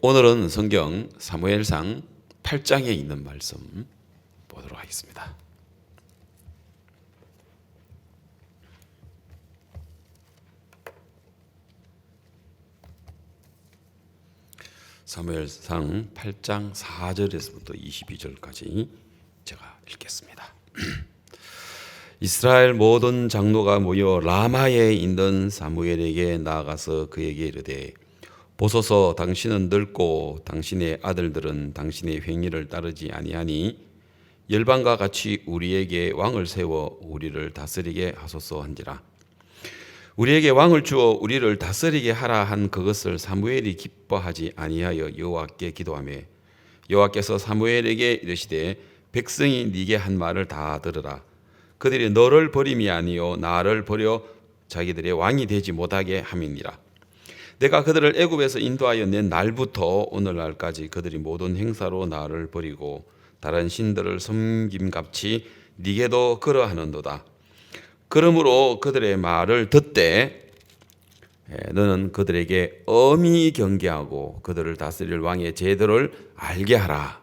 오늘은 성경 사무엘상 8장에 있는 말씀 보도록 하겠습니다. 사무엘상 8장 4절에서부터 22절까지 제가 읽겠습니다. 이스라엘 모든 장로가 모여 라마에 있는 사무엘에게 나아가서 그에게 이르되 보소서, 당신은 늙고 당신의 아들들은 당신의 행위를 따르지 아니하니 열방과 같이 우리에게 왕을 세워 우리를 다스리게 하소서 한지라. 우리에게 왕을 주어 우리를 다스리게 하라 한 그것을 사무엘이 기뻐하지 아니하여 여호와께 기도하며 여호와께서 사무엘에게 이르시되 백성이 네게 한 말을 다 들으라. 그들이 너를 버림이 아니요 나를 버려 자기들의 왕이 되지 못하게 함이니라. 내가 그들을 애굽에서 인도하여 낸 날부터 오늘날까지 그들이 모든 행사로 나를 버리고 다른 신들을 섬김같이 네게도 그러하는도다. 그러므로 그들의 말을 듣되 너는 그들에게 엄히 경계하고 그들을 다스릴 왕의 제도를 알게 하라.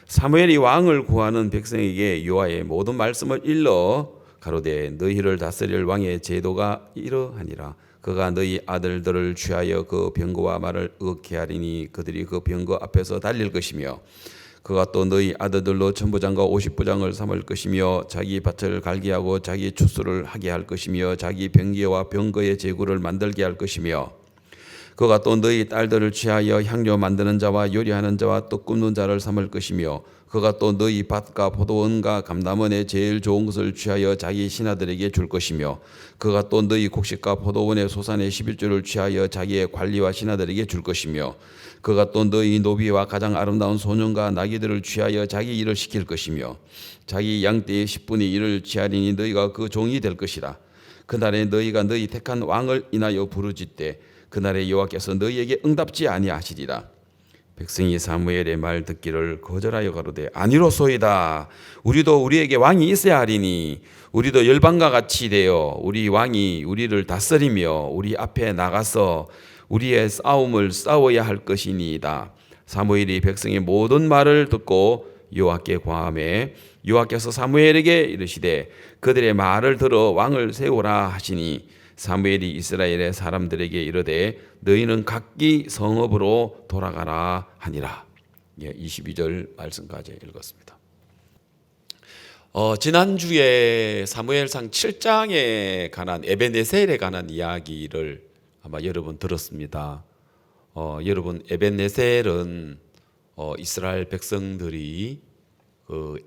사무엘이 왕을 구하는 백성에게 여호와의 모든 말씀을 일러 가로되 너희를 다스릴 왕의 제도가 이러하니라. 그가 너희 아들들을 취하여 그 병거와 말을 얻게 하리니 그들이 그 병거 앞에서 달릴 것이며 그가 또 너희 아들들로 천부장과 50부장을 삼을 것이며 자기 밭을 갈게 하고 자기 추수를 하게 할 것이며 자기 병기와 병거의 제구를 만들게 할 것이며 그가 또 너희 딸들을 취하여 향료 만드는 자와 요리하는 자와 떡 굽는 자를 삼을 것이며 그가 또 너희 밭과 포도원과 감람원의 제일 좋은 것을 취하여 자기 신하들에게 줄 것이며 그가 또 너희 곡식과 포도원의 소산의 11조를 취하여 자기의 관리와 신하들에게 줄 것이며 그가 또 너희 노비와 가장 아름다운 소년과 나귀들을 취하여 자기 일을 시킬 것이며 자기 양떼의 10분의 1을 취하리니 너희가 그 종이 될 것이라. 그날에 너희가 너희 택한 왕을 인하여 부르짖되 그날에 여호와께서 너희에게 응답지 아니하시리라. 백성이 사무엘의 말 듣기를 거절하여 가로되 아니로소이다. 우리도 우리에게 왕이 있어야 하리니 우리도 열방과 같이 되어 우리 왕이 우리를 다스리며 우리 앞에 나가서 우리의 싸움을 싸워야 할 것이니이다. 사무엘이 백성의 모든 말을 듣고 여호와께 고하매 여호와께서 사무엘에게 이르시되 그들의 말을 들어 왕을 세우라 하시니 사무엘이 이스라엘의 사람들에게 이르되 너희는 각기 성읍으로 돌아가라 하니라. 22절 말씀까지 읽었습니다. 지난주에 사무엘상 7장에 관한 에벤에셀에 관한 이야기를 아마 여러분 들었습니다. 여러분 에벤에셀은 이스라엘 백성들이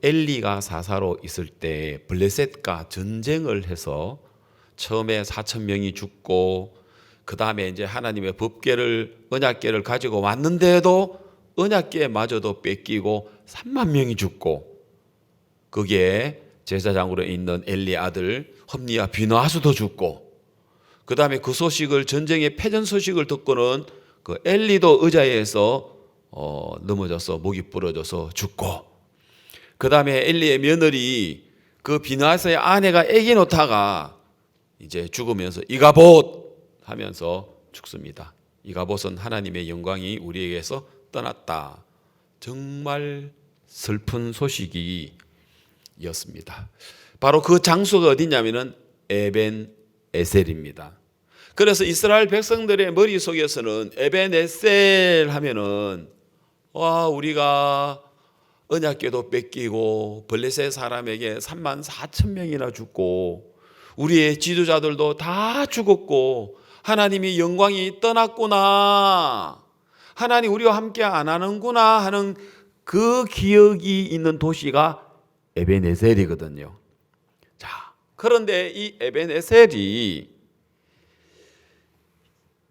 엘리가 사사로 있을 때 블레셋과 전쟁을 해서 처음에 4,000명이 죽고 그 다음에 이제 하나님의 법궤를 언약궤를 가지고 왔는데도 언약궤마저도 뺏기고 3만 명이 죽고 거기에 제사장으로 있는 엘리 아들 험리와 비느하스도 죽고 그 다음에 그 소식을 전쟁의 패전 소식을 듣고는 그 엘리도 의자에서 넘어져서 목이 부러져서 죽고 그 다음에 엘리의 며느리 그 비느하스의 아내가 아기 놓다가 이제 죽으면서 이가봇 하면서 죽습니다. 이가봇은 하나님의 영광이 우리에게서 떠났다. 정말 슬픈 소식이었습니다. 바로 그 장소가 어디냐면은 에벤에셀입니다. 그래서 이스라엘 백성들의 머릿속에서는 에벤에셀 하면은 와 우리가 언약궤도 뺏기고 블레셋 사람에게 34,000명이나 죽고 우리의 지도자들도 다 죽었고 하나님이 영광이 떠났구나. 하나님 우리와 함께 안 하는구나 하는 그 기억이 있는 도시가 에벤에셀이거든요. 자, 그런데 이 에벤에셀이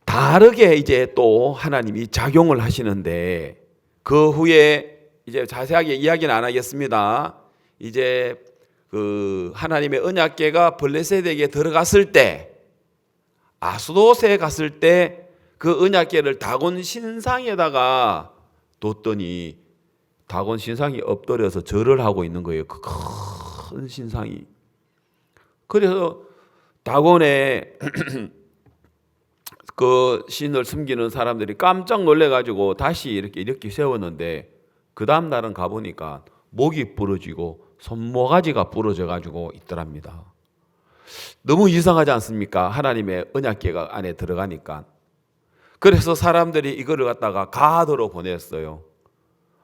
다르게 이제 또 하나님이 작용을 하시는데 그 후에 이제 자세하게 이야기는 안 하겠습니다. 이제 그 하나님의 언약궤가 블레셋에게 들어갔을 때 아스돗에 갔을 때 그 언약궤를 다곤 신상에다가 뒀더니 다곤 신상이 엎드려서 절을 하고 있는 거예요. 그 큰 신상이. 그래서 다곤의 그 신을 숨기는 사람들이 깜짝 놀래가지고 다시 이렇게 세웠는데 그 다음 날은 가보니까 목이 부러지고 손모가지가 부러져가지고 있더랍니다. 너무 이상하지 않습니까? 하나님의 언약궤가 안에 들어가니까. 그래서 사람들이 이거를 갖다가 가드로 보냈어요.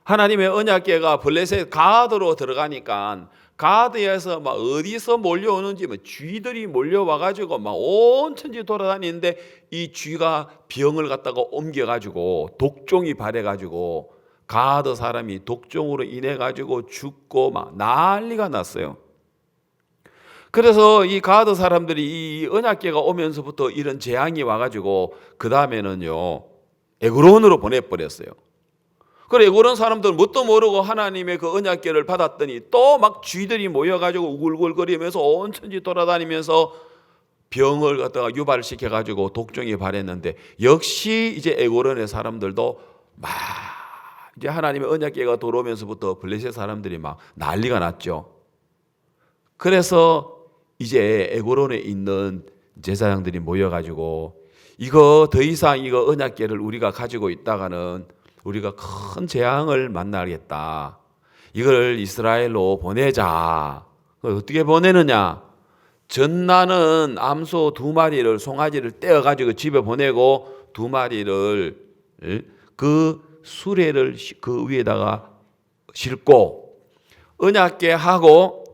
하나님의 언약궤가 블레셋 가드로 들어가니까 가드에서 막 어디서 몰려오는지 쥐들이 몰려와가지고 막 온 천지 돌아다니는데 이 쥐가 병을 갖다가 옮겨가지고 독종이 발해가지고 가드 사람이 독종으로 인해가지고 죽고 막 난리가 났어요. 그래서 이 가드 사람들이 이 언약궤가 오면서부터 이런 재앙이 와가지고 그 다음에는요 에그론으로 보내버렸어요. 그래 그런 사람들은 뭣도 모르고 하나님의 그 언약궤를 받았더니 또 막 쥐들이 모여가지고 우글우글거리면서 온 천지 돌아다니면서 병을 갖다가 유발시켜가지고 독종이 발했는데 역시 이제 에고론의 사람들도 막 이제 하나님의 언약궤가 들어오면서부터 블레셋 사람들이 막 난리가 났죠. 그래서 이제 에고론에 있는 제사장들이 모여가지고 이거 더 이상 이거 언약궤를 우리가 가지고 있다가는 우리가 큰 재앙을 만나겠다. 이걸 이스라엘로 보내자. 어떻게 보내느냐? 전나는 암소 2마리를 송아지를 떼어가지고 집에 보내고 2마리를 그 수레를 그 위에다가 싣고 언약궤 하고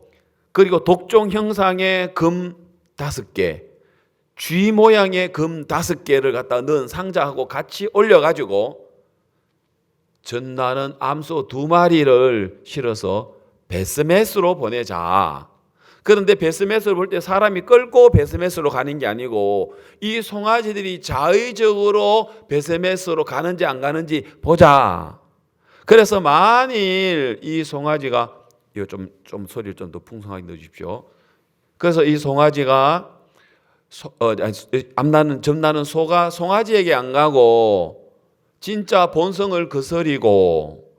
그리고 독종 형상의 금 5개, 쥐 모양의 금 5개를 갖다 넣은 상자하고 같이 올려가지고 전나는 암소 2마리를 실어서 베스메스로 보내자. 그런데 베스메스를 볼 때 사람이 끌고 베스메스로 가는 게 아니고 이 송아지들이 자의적으로 베스메스로 가는지 안 가는지 보자. 그래서 만일 이 송아지가 이거 좀 소리를 좀 더 풍성하게 넣어주십시오. 그래서 이 송아지가 점나는 소가 송아지에게 안 가고 진짜 본성을 거스리고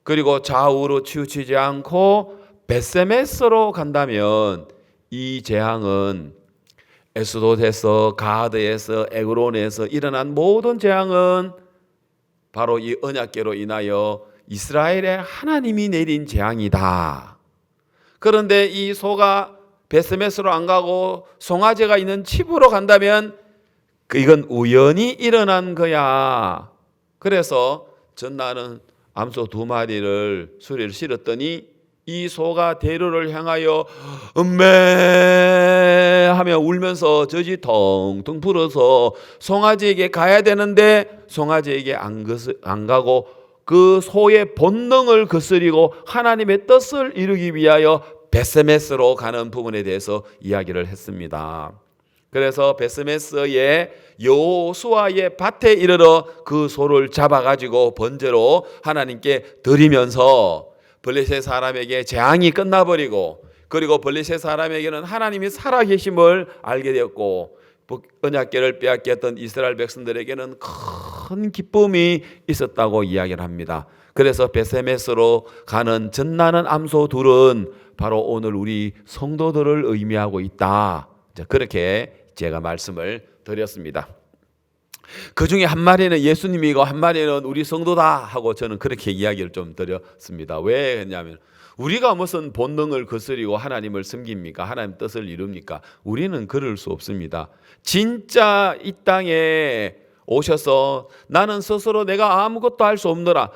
그리고 좌우로 치우치지 않고 베세메스로 간다면 이 재앙은 에스돗에서 가드에서 에그론에서 일어난 모든 재앙은 바로 이 언약궤로 인하여 이스라엘의 하나님이 내린 재앙이다. 그런데 이 소가 베스메스로 안 가고 송아지가 있는 칩으로 간다면 이건 우연히 일어난 거야. 그래서 전나는 암소 2마리를 수레를 실었더니 이 소가 대로를 향하여 음메 하며 울면서 젖이 텅텅 불어서 송아지에게 가야 되는데 송아지에게 안 가고 그 소의 본능을 거스리고 하나님의 뜻을 이루기 위하여 베스메스로 가는 부분에 대해서 이야기를 했습니다. 그래서 베스메스의 여호수아의 밭에 이르러 그 소를 잡아가지고 번제로 하나님께 드리면서 블레셋 사람에게 재앙이 끝나버리고 그리고 블레셋 사람에게는 하나님이 살아계심을 알게 되었고 언약궤를 빼앗겼던 이스라엘 백성들에게는 큰 기쁨이 있었다고 이야기를 합니다. 그래서 베스메스로 가는 전나는 암소 둘은 바로 오늘 우리 성도들을 의미하고 있다. 그렇게 제가 말씀을 드렸습니다. 그 중에 한 마리는 예수님이고 한 마리는 우리 성도다 하고 저는 그렇게 이야기를 좀 드렸습니다. 왜 했냐면 우리가 무슨 본능을 거스리고 하나님을 섬깁니까? 하나님 뜻을 이룹니까? 우리는 그럴 수 없습니다. 진짜 이 땅에 오셔서 나는 스스로 내가 아무것도 할 수 없노라.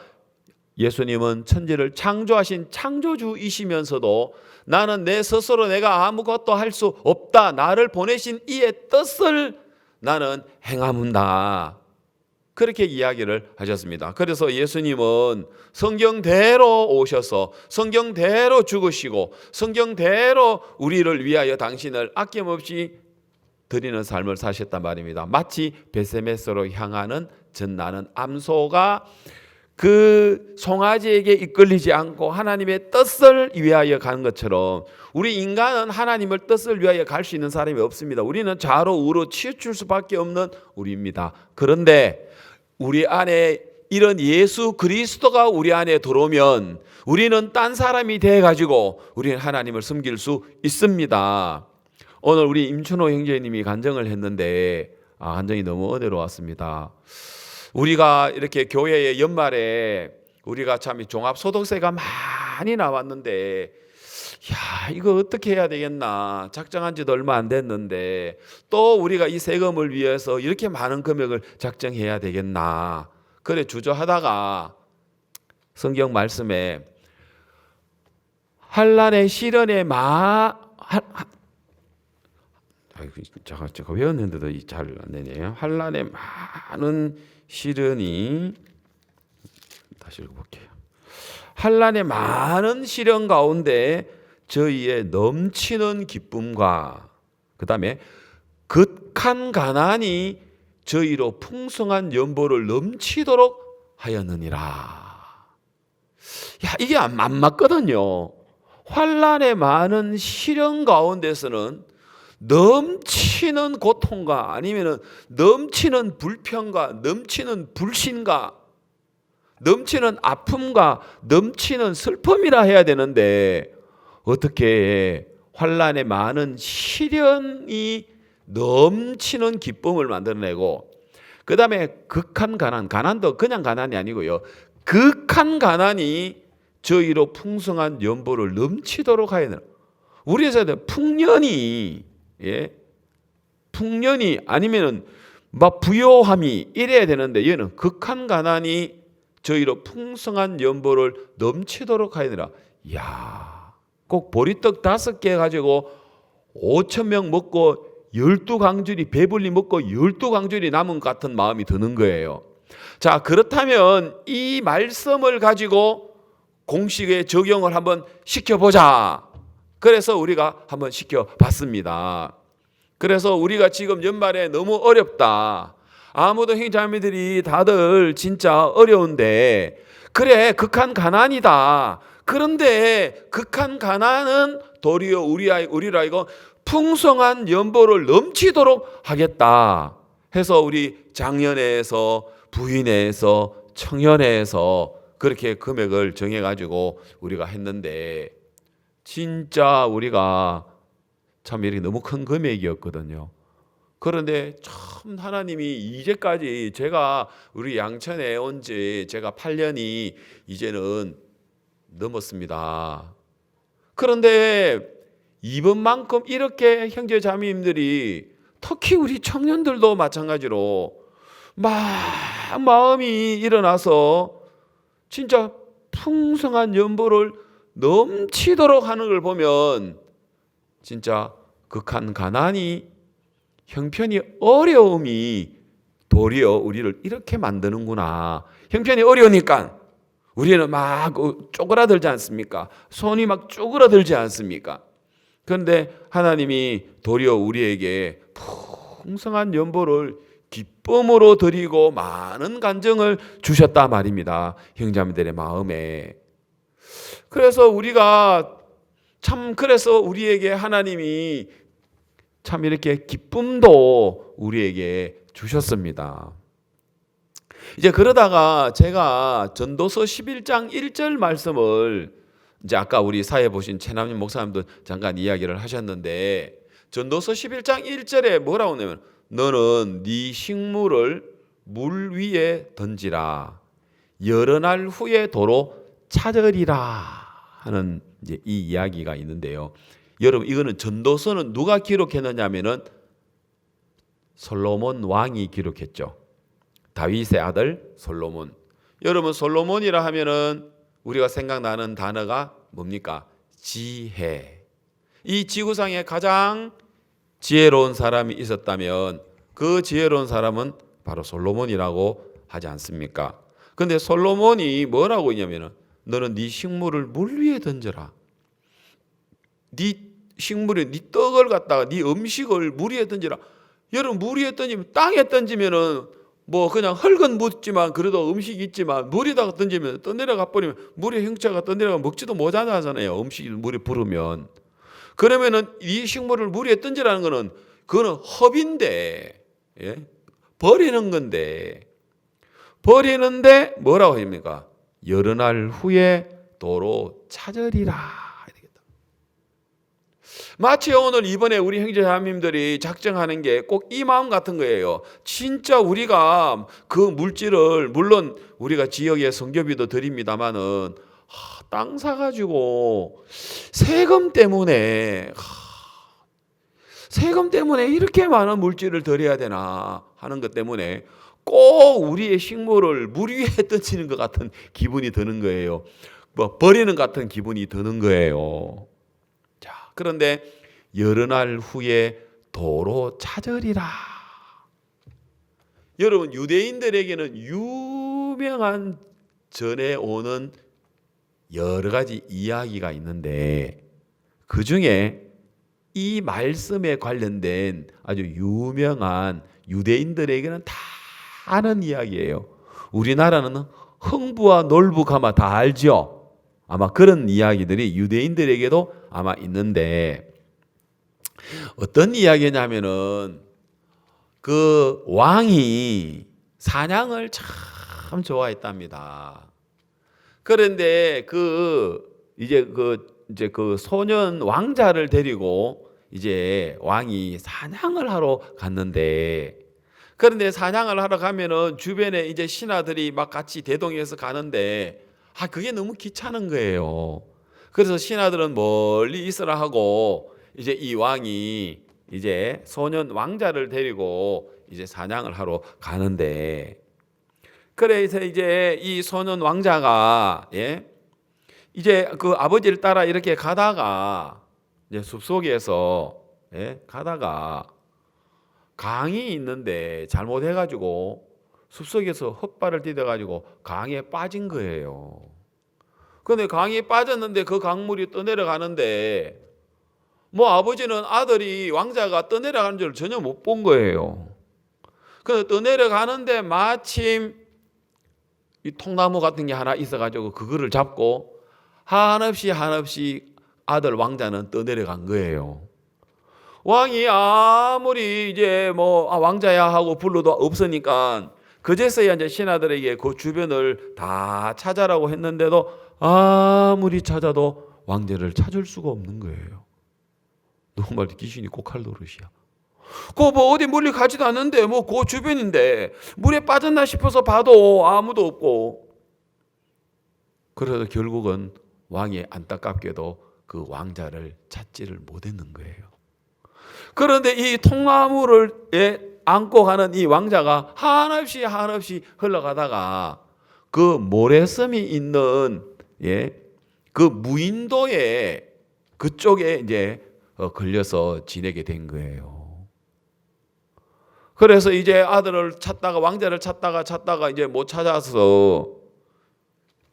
예수님은 천지를 창조하신 창조주이시면서도 나는 내 스스로 내가 아무것도 할 수 없다. 나를 보내신 이의 뜻을 나는 행하문다. 그렇게 이야기를 하셨습니다. 그래서 예수님은 성경대로 오셔서 성경대로 죽으시고 성경대로 우리를 위하여 당신을 아낌없이 드리는 삶을 사셨단 말입니다. 마치 베스메스로 향하는 전나는 암소가 그 송아지에게 이끌리지 않고 하나님의 뜻을 위하여 가는 것처럼 우리 인간은 하나님의 뜻을 위하여 갈 수 있는 사람이 없습니다. 우리는 좌로 우로 치우칠 수밖에 없는 우리입니다. 그런데 우리 안에 이런 예수 그리스도가 우리 안에 들어오면 우리는 딴 사람이 돼가지고 우리는 하나님을 섬길 수 있습니다. 오늘 우리 임춘호 형제님이 간증을 했는데 한정이 너무 은혜로웠습니다. 우리가 이렇게 교회의 연말에 우리가 참 종합소득세가 많이 나왔는데, 야, 이거 어떻게 해야 되겠나, 작정한 지도 얼마 안 됐는데 또 우리가 이 세금을 위해서 이렇게 많은 금액을 작정해야 되겠나, 그래 주저하다가 성경 말씀에 환난의 시련의 제가 외웠는데도 잘 안 되네요. 환난의 많은 시련이, 다시 읽어볼게요. 환난의 많은 시련 가운데 저희의 넘치는 기쁨과 그 다음에 극한 가난이 저희로 풍성한 연보를 넘치도록 하였느니라. 야, 이게 안 맞거든요. 환난의 많은 시련 가운데서는 넘치는 고통과 아니면 넘치는 불평과 넘치는 불신과 넘치는 아픔과 넘치는 슬픔이라 해야 되는데, 어떻게 환난의 많은 시련이 넘치는 기쁨을 만들어내고, 그 다음에 극한 가난, 가난도 그냥 가난이 아니고요, 극한 가난이 저희로 풍성한 연보를 넘치도록 하여야 되는, 우리에서는 풍년이, 풍년이 아니면은 막 부요함이 이래야 되는데, 얘는 극한 가난이 저희로 풍성한 연보를 넘치도록 하여야. 이야, 꼭 보리떡 5개 가지고 5,000명 먹고 12강줄이 배불리 먹고 12강줄이 남은 것 같은 마음이 드는 거예요. 자, 그렇다면 이 말씀을 가지고 공식에 적용을 한번 시켜보자. 그래서 우리가 한번 시켜봤습니다. 그래서 우리가 지금 연말에 너무 어렵다, 아무도 형제자매들이 다들 진짜 어려운데, 그래 극한 가난이다, 그런데 극한 가난은 도리어 우리로 하여금 풍성한 연보를 넘치도록 하겠다 해서 우리 장년회에서 부인회에서 청년회에서 그렇게 금액을 정해가지고 우리가 했는데, 진짜 우리가 참 이렇게 너무 큰 금액이었거든요. 그런데 참 하나님이 이제까지, 제가 우리 양천에 온 지 제가 8년이 이제는 넘었습니다. 그런데 이번만큼 이렇게 형제 자매님들이, 특히 우리 청년들도 마찬가지로 막 마음이 일어나서 진짜 풍성한 연보를 넘치도록 하는 걸 보면, 진짜 극한 가난이, 형편이 어려움이 도리어 우리를 이렇게 만드는구나. 형편이 어려우니까 우리는 막 쪼그라들지 않습니까? 손이 막 쪼그라들지 않습니까? 그런데 하나님이 도리어 우리에게 풍성한 연보를 기쁨으로 드리고 많은 간증을 주셨다 말입니다. 형제자매들의 마음에. 그래서 우리가 참, 그래서 우리에게 하나님이 참 이렇게 기쁨도 우리에게 주셨습니다. 이제 그러다가 제가 전도서 11장 1절 말씀을, 이제 아까 우리 사회 보신 최남님 목사님도 잠깐 이야기를 하셨는데, 전도서 11장 1절에 뭐라고 하냐면, 너는 네 식물을 물 위에 던지라, 여러 날 후에 도로 찾으리라 하는 이제 이 이야기가 있는데요. 여러분, 이거는 전도서는 누가 기록했느냐면은 솔로몬 왕이 기록했죠. 다윗의 아들 솔로몬. 여러분, 솔로몬이라 하면은 우리가 생각나는 단어가 뭡니까? 지혜. 이 지구상에 가장 지혜로운 사람이 있었다면 그 지혜로운 사람은 바로 솔로몬이라고 하지 않습니까? 근데 솔로몬이 뭐라고 했냐면은, 너는 네 식물을 물 위에 던져라. 네 식물에 네 떡을 갖다가, 네 음식을 물 위에 던져라. 여러분, 물 위에 던지면, 땅에 던지면은 뭐 그냥 흙은 묻지만 그래도 음식이 있지만, 물에다가 던지면 떠내려가 버리면 물의 형체가 떠내려가 먹지도 못하잖아요. 음식이 물에 부르면. 그러면은 이 식물을 물 위에 던지라는 거는, 그거는 허비인데, 버리는 건데, 버리는데 뭐라고 합니까? 여러 날 후에 도로 찾으리라. 마치 오늘 이번에 우리 형제자매님들이 작정하는 게 꼭 이 마음 같은 거예요. 진짜 우리가 그 물질을, 물론 우리가 지역에 성교비도 드립니다마는 땅 사가지고 세금 때문에 이렇게 많은 물질을 드려야 되나 하는 것 때문에 꼭 우리의 식물을 물 위에 던지는 것 같은 기분이 드는 거예요. 뭐 버리는 같은 기분이 드는 거예요. 자, 그런데 여러 날 후에 도로 찾으리라. 여러분, 유대인들에게는 유명한 전에 오는 여러 가지 이야기가 있는데 그 중에 이 말씀에 관련된 아주 유명한 유대인들에게는 다 아는 이야기예요. 우리나라는 흥부와 놀부 가마 다 알죠? 아마 그런 이야기들이 유대인들에게도 아마 있는데 어떤 이야기냐면은 그 왕이 사냥을 참 좋아했답니다. 그런데 이제 그 소년 왕자를 데리고 이제 왕이 사냥을 하러 갔는데, 그런데 사냥을 하러 가면은 주변에 이제 신하들이 막 같이 대동해서 가는데 그게 너무 귀찮은 거예요. 그래서 신하들은 멀리 있으라 하고 이제 이 왕이 이제 소년 왕자를 데리고 이제 사냥을 하러 가는데, 그래서 이제 이 소년 왕자가 이제 그 아버지를 따라 이렇게 가다가 이제 숲속에서 가다가 강이 있는데 잘못해가지고 숲속에서 헛발을 디뎌가지고 강에 빠진 거예요. 그런데 강에 빠졌는데 그 강물이 떠내려가는데 뭐 아버지는 아들이 왕자가 떠내려가는 줄 전혀 못 본 거예요. 그래서 떠내려가는데 마침 이 통나무 같은 게 하나 있어가지고 그거를 잡고 한없이 아들 왕자는 떠내려간 거예요. 왕이 아무리 이제 뭐 왕자야 하고 불러도 없으니까 그제서야 이제 신하들에게 그 주변을 다 찾아라고 했는데도 아무리 찾아도 왕자를 찾을 수가 없는 거예요. 정말 귀신이 꼭할 노릇이야. 그 뭐 어디 멀리 가지도 않는데 뭐 그 주변인데 물에 빠졌나 싶어서 봐도 아무도 없고, 그래서 결국은 왕이 안타깝게도 그 왕자를 찾지를 못했는 거예요. 그런데 이 통나무를 안고 가는 이 왕자가 한없이 흘러가다가 그 모래섬이 있는 그 무인도에 그쪽에 이제 걸려서 지내게 된 거예요. 그래서 이제 아들을 찾다가 왕자를 찾다가 이제 못 찾아서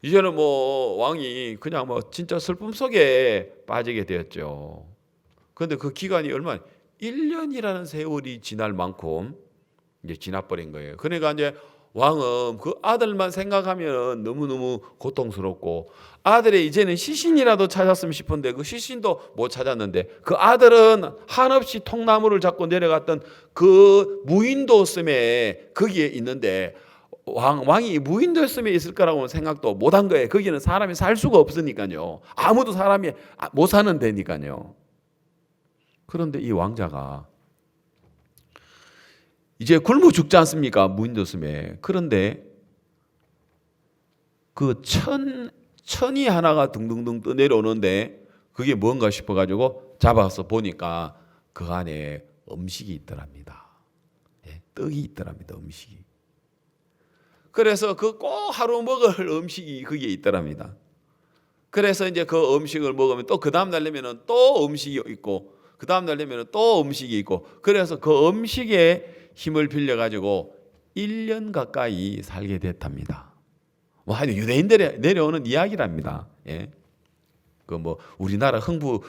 이제는 뭐 왕이 그냥 뭐 진짜 슬픔 속에 빠지게 되었죠. 그런데 그 기간이 얼마나 1년이라는 세월이 지날 만큼 이제 지나버린 거예요. 그러니까 이제 왕은 그 아들만 생각하면 너무너무 고통스럽고, 아들이 이제는 시신이라도 찾았으면 싶은데 그 시신도 못 찾았는데, 그 아들은 한없이 통나무를 잡고 내려갔던 그 무인도 섬에 거기에 있는데 왕이 무인도 섬에 있을 거라고 생각도 못한 거예요. 거기는 사람이 살 수가 없으니까요. 아무도 사람이 못 사는 데니까요. 그런데 이 왕자가 이제 굶어 죽지 않습니까? 무인도 섬에. 그런데 그 천이 하나가 둥둥둥 떠내려오는데 그게 뭔가 싶어가지고 잡아서 보니까 그 안에 음식이 있더랍니다. 떡이 있더랍니다. 음식이. 그래서 그 꼭 하루 먹을 음식이 거기에 있더랍니다. 그래서 이제 그 음식을 먹으면 또 그 다음 날 되면은 또 음식이 있고, 그 다음 날 되면은 또 음식이 있고, 그래서 그 음식에 힘을 빌려가지고 1년 가까이 살게 됐답니다. 뭐 하여튼 유대인들이 내려오는 이야기랍니다. 그 뭐 우리나라 흥부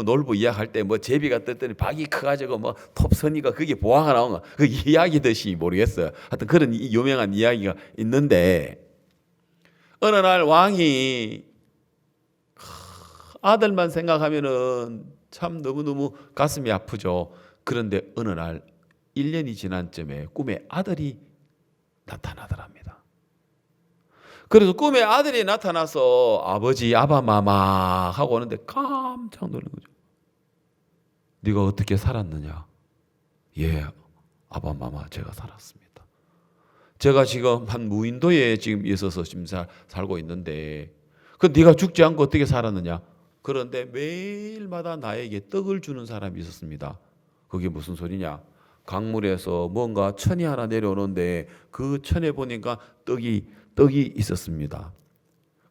놀부 이야기할 때 뭐 제비가 떴더니 박이 커가지고 뭐 톱선이가 그게 보아가 나온 거, 그 이야기듯이 모르겠어요. 하여튼 그런 유명한 이야기가 있는데, 어느 날 왕이 아들만 생각하면은 참 너무너무 가슴이 아프죠. 그런데 어느 날 1년이 지난 쯤에 꿈에 아들이 나타나더랍니다. 그래서 꿈에 아들이 나타나서 아버지 아바마마 하고 오는데 깜짝 놀란 거죠. 네가 어떻게 살았느냐? 예, 아바 마마 제가 살았습니다. 제가 지금 한 무인도에 지금 있어서 지금 살고 있는데 그 네가 죽지 않고 어떻게 살았느냐? 그런데 매일마다 나에게 떡을 주는 사람이 있었습니다. 그게 무슨 소리냐? 강물에서 뭔가 천이 하나 내려오는데 그 천에 보니까 떡이 있었습니다.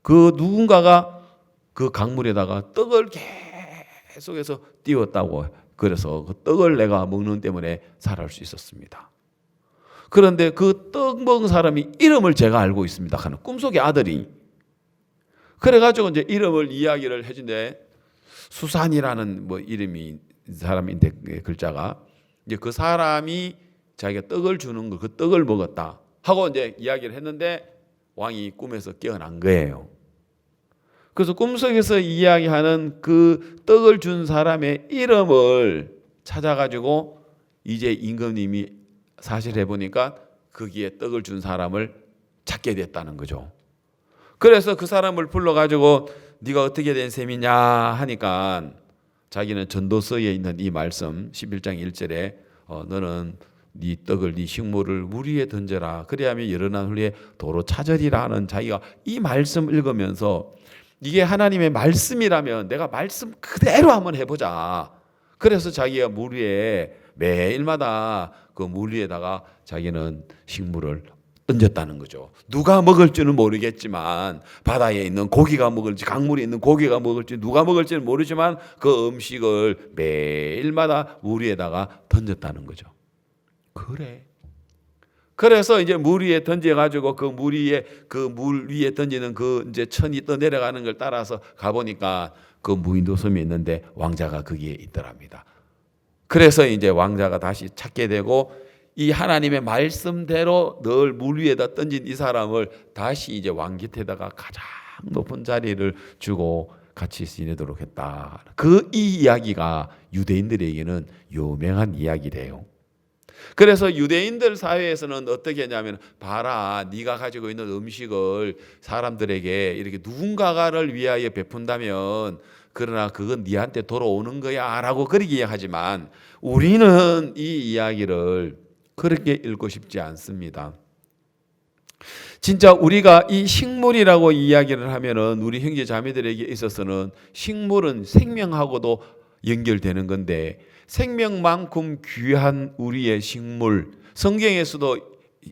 그 누군가가 그 강물에다가 떡을 계속해서 띄웠다고, 그래서 그 떡을 내가 먹는 때문에 살아갈 수 있었습니다. 그런데 그 떡 먹은 사람이 이름을 제가 알고 있습니다. 하는 꿈속의 아들이. 그래가지고 이제 이름을 이야기를 해준데 수산이라는 뭐 이름이 사람인데 글자가 이제 그 사람이 자기가 떡을 주는 거, 그 떡을 먹었다 하고 이제 이야기를 했는데 왕이 꿈에서 깨어난 거예요. 그래서 꿈속에서 이야기하는 그 떡을 준 사람의 이름을 찾아가지고 이제 임금님이 사실 해보니까 거기에 떡을 준 사람을 찾게 됐다는 거죠. 그래서 그 사람을 불러가지고 네가 어떻게 된 셈이냐 하니까 자기는 전도서에 있는 이 말씀 11장 1절에 너는 네 떡을 네 식물을 물 위에 던져라 그래야면 열어난 후에 도로 찾으리라 하는 자기가 이 말씀 읽으면서 이게 하나님의 말씀이라면 내가 말씀 그대로 한번 해보자. 그래서 자기가 물 위에 매일마다 그 물 위에다가 자기는 식물을 던졌다는 거죠. 누가 먹을지는 모르겠지만 바다에 있는 고기가 먹을지 강물에 있는 고기가 먹을지 누가 먹을지는 모르지만 그 음식을 매일마다 물 위에다가 던졌다는 거죠. 그래. 그래서 이제 물 위에 던져가지고 그 물 위에 던지는 그 이제 천이 떠 내려가는 걸 따라서 가보니까 그 무인도 섬이 있는데 왕자가 거기에 있더랍니다. 그래서 이제 왕자가 다시 찾게 되고 이 하나님의 말씀대로 늘 물 위에다 던진 이 사람을 다시 이제 왕 곁에다가 가장 높은 자리를 주고 같이 지내도록 했다. 그 이 이야기가 유대인들에게는 유명한 이야기래요. 그래서 유대인들 사회에서는 어떻게 했냐면 봐라 네가 가지고 있는 음식을 사람들에게 이렇게 누군가를 위하여 베푼다면 그러나 그건 네한테 돌아오는 거야 라고 그렇게 이야기하지만 우리는 이 이야기를 그렇게 읽고 싶지 않습니다. 진짜 우리가 이 식물이라고 이야기를 하면은 우리 형제 자매들에게 있어서는 식물은 생명하고도 연결되는 건데 생명만큼 귀한 우리의 식물, 성경에서도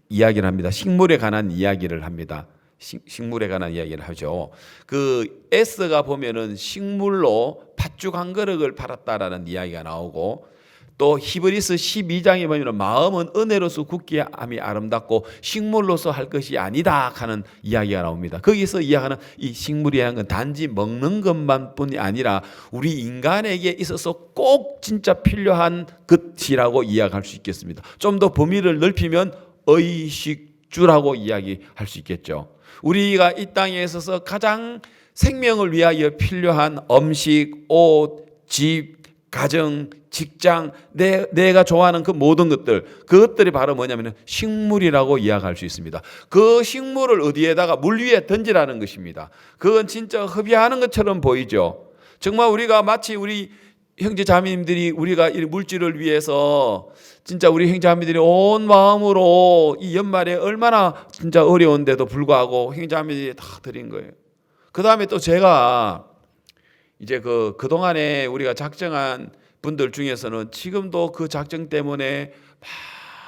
이야기를 합니다. 식물에 관한 이야기를 합니다. 식물에 관한 이야기를 하죠. 그 에스가 보면은 식물로 팥죽 한 그릇을 팔았다라는 이야기가 나오고 또 히브리서 12장에 보면 마음은 은혜로서 굳게 함이 아름답고 식물로서 할 것이 아니다 하는 이야기가 나옵니다. 거기서 이야기하는 이 식물이라는 건 단지 먹는 것만 뿐이 아니라 우리 인간에게 있어서 꼭 진짜 필요한 것이라고 이야기할 수 있겠습니다. 좀 더 범위를 넓히면 의식주라고 이야기할 수 있겠죠. 우리가 이 땅에 있어서 가장 생명을 위하여 필요한 음식, 옷, 집, 가정, 직장, 내가 좋아하는 그 모든 그것들이 바로 뭐냐면 식물이라고 이야기할 수 있습니다. 그 식물을 어디에다가 물 위에 던지라는 것입니다. 그건 진짜 허비하는 것처럼 보이죠. 정말 우리가 마치 우리 형제 자매님들이 우리가 이 물질을 위해서 진짜 우리 형제 자매들이 온 마음으로 이 연말에 얼마나 진짜 어려운데도 불구하고 형제 자매들이 다 드린 거예요. 그 다음에 또 제가 이제 그동안에 우리가 작정한 분들 중에서는 지금도 그 작정 때문에 막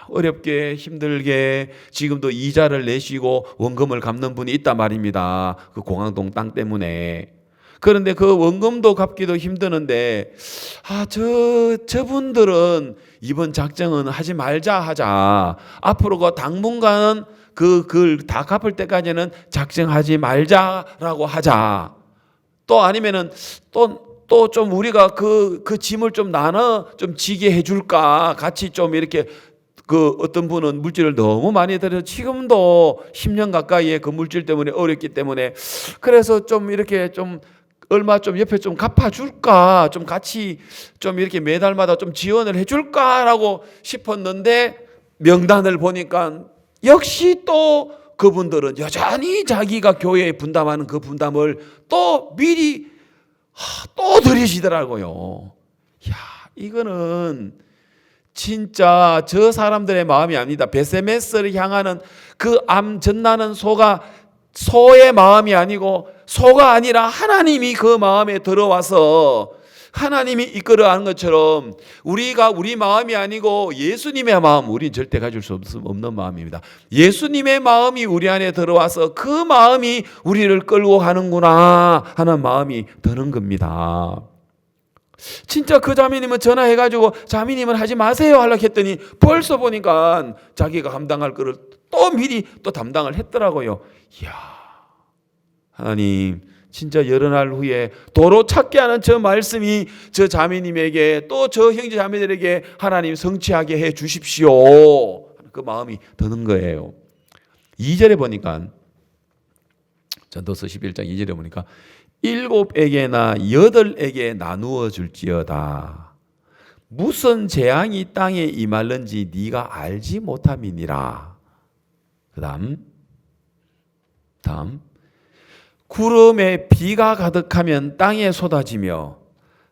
어렵게 힘들게 지금도 이자를 내시고 원금을 갚는 분이 있단 말입니다. 그 공항동 땅 때문에. 그런데 그 원금도 갚기도 힘드는데 저분들은 이번 작정은 하지 말자 하자. 앞으로 그 당분간은 그걸 다 갚을 때까지는 작정하지 말자라고 하자. 또 아니면은 또 좀 우리가 그 짐을 좀 나눠 좀 지게 해줄까? 같이 좀 이렇게 그 어떤 분은 물질을 너무 많이 들여서 지금도 10년 가까이에 그 물질 때문에 어렵기 때문에 그래서 좀 이렇게 좀 얼마 좀 옆에 좀 갚아줄까? 좀 같이 좀 이렇게 매달마다 좀 지원을 해줄까라고 싶었는데 명단을 보니까 역시 또 그분들은 여전히 자기가 교회에 분담하는 그 분담을 또 미리 또 드리시더라고요. 야, 이거는 진짜 저 사람들의 마음이 아닙니다. 베세메스를 향하는 그 암 전나는 소가 소의 마음이 아니고 소가 아니라 하나님이 그 마음에 들어와서 하나님이 이끌어가는 것처럼 우리가 우리 마음이 아니고 예수님의 마음, 우린 절대 가질 수 없는 마음입니다. 예수님의 마음이 우리 안에 들어와서 그 마음이 우리를 끌고 가는구나 하는 마음이 드는 겁니다. 진짜 그 자매님은 전화해가지고 자매님은 하지 마세요 하려고 했더니 벌써 보니까 자기가 감당할 거를 또 미리 또 담당을 했더라고요. 이야, 하나님 진짜 여러 날 후에 도로 찾게 하는 저 말씀이 저 자매님에게 또 저 형제 자매들에게 하나님 성취하게 해 주십시오. 그 마음이 드는 거예요. 2절에 보니까 전도서 11장 2절에 보니까 7에게나 8에게 나누어 줄지어다. 무슨 재앙이 땅에 임할는지 네가 알지 못함이니라. 다음 구름에 비가 가득하면 땅에 쏟아지며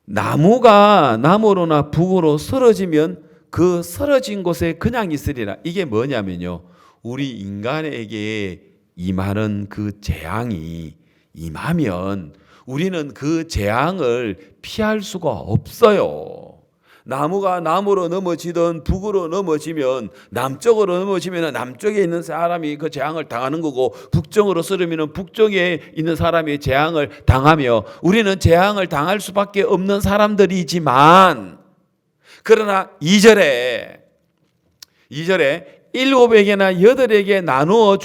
나무가 남으로나 북으로 쓰러지면 그 쓰러진 곳에 그냥 있으리라. 이게 뭐냐면요, 우리 인간에게 임하는 그 재앙이 임하면 우리는 그 재앙을 피할 수가 없어요. 나무가 남으로 넘어지든 북으로 넘어지면, 남쪽으로 넘어지면 남쪽에 있는 사람이 그 재앙을 당하는 거고, 북쪽으로 쓰러지면 북쪽에 있는 사람이 재앙을 당하며, 우리는 재앙을 당할 수밖에 없는 사람들이지만, 그러나 2절에 7에게나 8에게 나누어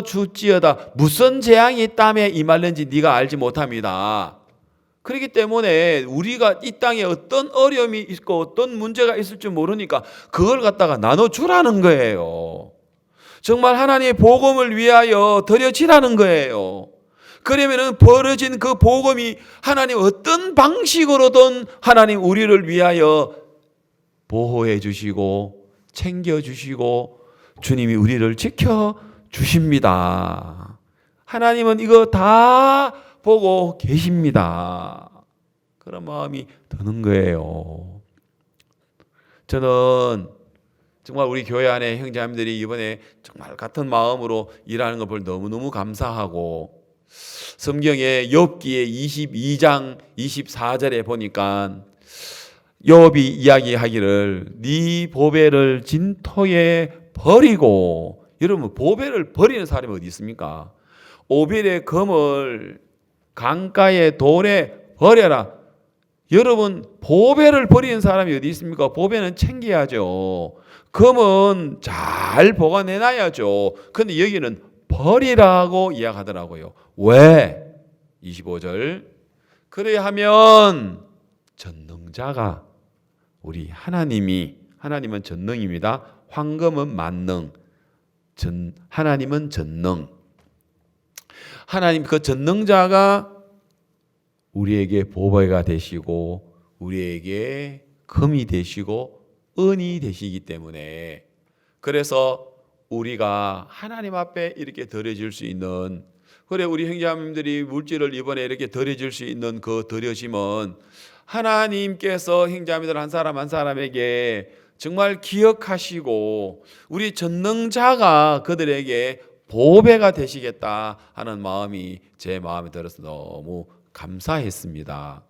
줄지어다. 무슨 재앙이 땅에 임할는지 네가 알지 못합니다. 그렇기 때문에 우리가 이 땅에 어떤 어려움이 있고 어떤 문제가 있을지 모르니까 그걸 갖다가 나눠주라는 거예요. 정말 하나님의 복음을 위하여 드려지라는 거예요. 그러면은 벌어진 그 복음이 하나님 어떤 방식으로든 하나님 우리를 위하여 보호해 주시고 챙겨 주시고 주님이 우리를 지켜 주십니다. 하나님은 이거 다 보고 계십니다. 그런 마음이 드는 거예요. 저는 정말 우리 교회 안에 형제자매들이 이번에 정말 같은 마음으로 일하는 걸 너무너무 감사하고, 성경에 욥기의 22장 24절에 보니까 욥이 이야기하기를 네 보배를 진토에 버리고, 여러분 보배를 버리는 사람이 어디 있습니까? 오빌의 금을 강가의 돌에 버려라. 여러분 보배를 버리는 사람이 어디 있습니까? 보배는 챙겨야죠. 금은 잘 보관해놔야죠. 그런데 여기는 버리라고 이야기하더라고요. 왜? 25절 그래야 하면 전능자가, 우리 하나님은 전능입니다. 황금은 만능, 하나님은 전능. 하나님 그 전능자가 우리에게 보배가 되시고 우리에게 금이 되시고 은이 되시기 때문에, 그래서 우리가 하나님 앞에 이렇게 드려질 수 있는, 그래 우리 형제자매님들이 물질을 이번에 이렇게 드려질 수 있는 그 드려짐은 하나님께서 형제자매들 한 사람 한 사람에게 정말 기억하시고 우리 전능자가 그들에게 보배가 되시겠다 하는 마음이 제 마음에 들어서 너무 감사했습니다.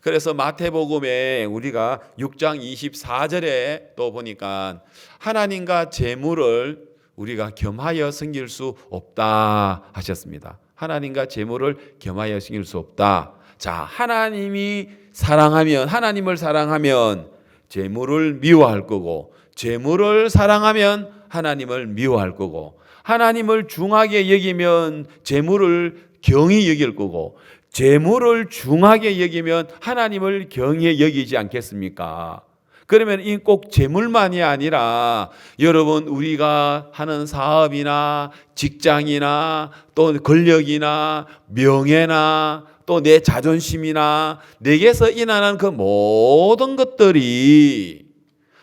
그래서 마태복음에 우리가 6장 24절에 또 보니까 하나님과 재물을 우리가 겸하여 섬길 수 없다 하셨습니다. 하나님과 재물을 겸하여 섬길 수 없다. 자, 하나님을 사랑하면 재물을 미워할 거고, 재물을 사랑하면 하나님을 미워할 거고, 하나님을 중하게 여기면 재물을 경히 여길 거고, 재물을 중하게 여기면 하나님을 경히 여기지 않겠습니까? 그러면 이 꼭 재물만이 아니라 여러분 우리가 하는 사업이나 직장이나 또 권력이나 명예나 또 내 자존심이나 내게서 인하는 그 모든 것들이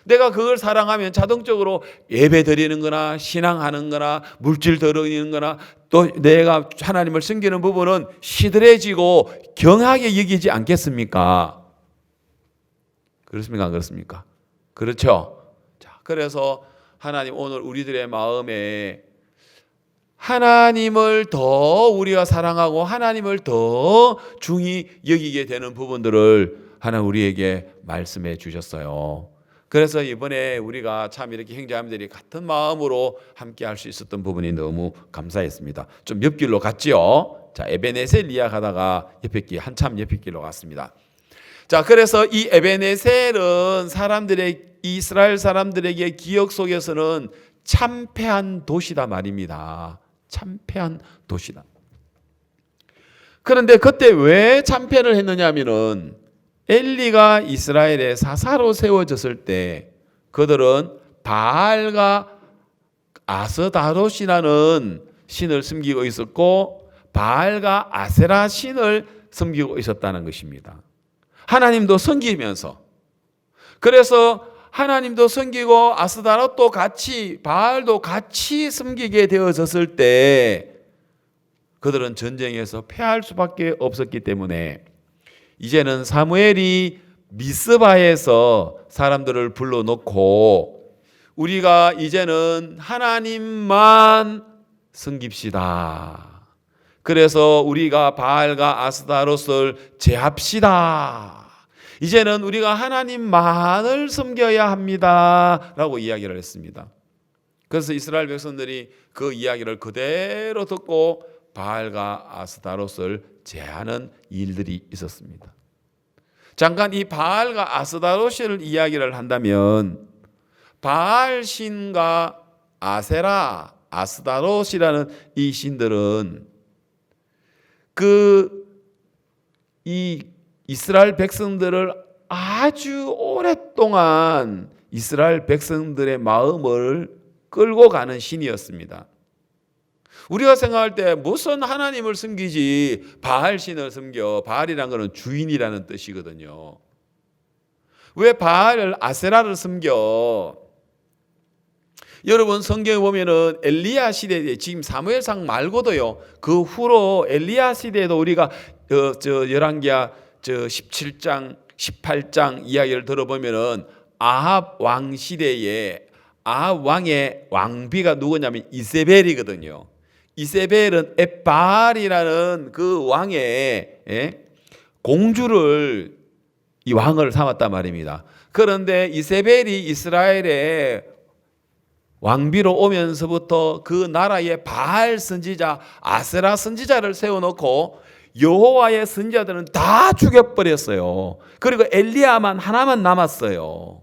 내가 그걸 사랑하면 자동적으로 예배 드리는 거나 신앙하는 거나 물질 드리는 거나 또 내가 하나님을 섬기는 부분은 시들해지고 경하게 여기지 않겠습니까? 그렇습니까? 안 그렇습니까? 그렇죠? 자, 그래서 하나님 오늘 우리들의 마음에 하나님을 더 우리가 사랑하고 하나님을 더 중히 여기게 되는 부분들을 하나님 우리에게 말씀해 주셨어요. 그래서 이번에 우리가 참 이렇게 형제자매들이 같은 마음으로 함께 할 수 있었던 부분이 너무 감사했습니다. 좀 옆길로 갔지요. 자, 에베네셀 이야기하다가 한참 옆에 길로 갔습니다. 자, 그래서 이 에베네셀은 이스라엘 사람들에게 기억 속에서는 참패한 도시다 말입니다. 참패한 도시다. 그런데 그때 왜 참패를 했느냐 하면은 엘리가 이스라엘에 사사로 세워졌을 때 그들은 바알과 아스다롯이라는 신을 섬기고 있었고 바알과 아세라 신을 섬기고 있었다는 것입니다. 하나님도 섬기면서, 그래서 하나님도 섬기고 아스다롯도 같이 바알도 같이 섬기게 되어졌을 때 그들은 전쟁에서 패할 수밖에 없었기 때문에 이제는 사무엘이 미스바에서 사람들을 불러놓고 우리가 이제는 하나님만 섬깁시다. 그래서 우리가 바알과 아스다롯을 제합시다. 이제는 우리가 하나님만을 섬겨야 합니다. 라고 이야기를 했습니다. 그래서 이스라엘 백성들이 그 이야기를 그대로 듣고 바알과 아스다롯을 제하는 일들이 있었습니다. 잠깐 이 바알과 아스다롯을 이야기를 한다면 바알 신과 아세라, 아스다롯이라는 이 신들은 이 이스라엘 백성들을 아주 오랫동안 이스라엘 백성들의 마음을 끌고 가는 신이었습니다. 우리가 생각할 때 무슨 하나님을 섬기지 바알 신을 섬겨. 바알이라는 것은 주인이라는 뜻이거든요. 왜 바알을 아세라를 섬겨? 여러분 성경에 보면은 엘리야 시대에 지금 사무엘상 말고도요. 그 후로 엘리야 시대에도 우리가 열왕기야 17장 18장 이야기를 들어보면은 아합 왕 시대에 아합 왕의 왕비가 누구냐면 이세벨이거든요. 이세벨은 엣바알이라는 그 왕의 공주를 이 왕을 삼았단 말입니다. 그런데 이세벨이 이스라엘에 왕비로 오면서부터 그 나라의 바알 선지자 아세라 선지자를 세워놓고 여호와의 선지자들은 다 죽여버렸어요. 그리고 엘리야만 하나만 남았어요.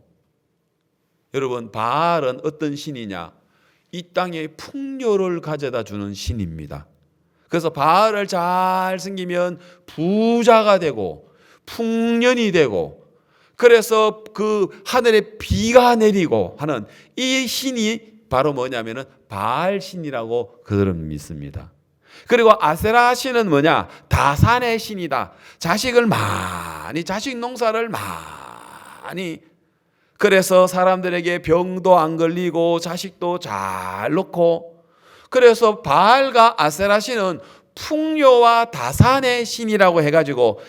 여러분 바알은 어떤 신이냐? 이 땅에 풍요를 가져다 주는 신입니다. 그래서 바알을 잘 섬기면 부자가 되고 풍년이 되고 그래서 그 하늘에 비가 내리고 하는 이 신이 바로 뭐냐면은 바알 신이라고 그들은 믿습니다. 그리고 아세라 신은 뭐냐? 다산의 신이다. 자식 농사를 많이 그래서 사람들에게 병도 안 걸리고 자식도 잘 놓고 그래서 바알과 아세라 신은 풍요와 다산의 신이라고 해가지고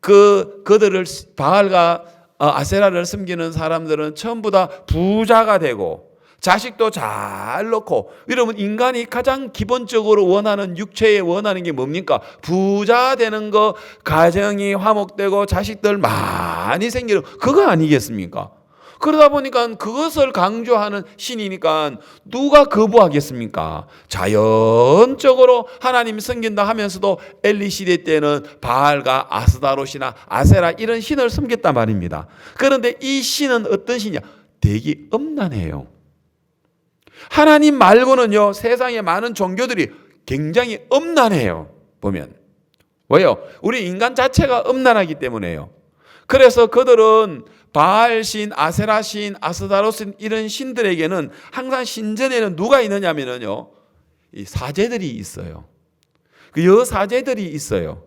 그들을 바알과 아세라를 섬기는 사람들은 전부 다 부자가 되고 자식도 잘 놓고 여러분 인간이 가장 기본적으로 원하는 육체에 원하는 게 뭡니까? 부자 되는 거 가정이 화목되고 자식들 많이 생기는 그거 아니겠습니까? 그러다 보니까 그것을 강조하는 신이니까 누가 거부하겠습니까? 자연적으로 하나님 섬긴다 하면서도 엘리 시대 때는 바알과 아스다롯이나 아세라 이런 신을 섬겼단 말입니다. 그런데 이 신은 어떤 신이냐? 되게 엄난해요. 하나님 말고는요 세상에 많은 종교들이 굉장히 엄난해요. 보면 왜요? 우리 인간 자체가 엄난하기 때문에요. 그래서 그들은 바알신, 아세라신, 아스다롯신 이런 신들에게는 항상 신전에는 누가 있느냐면요 이 사제들이 있어요. 그 여사제들이 있어요.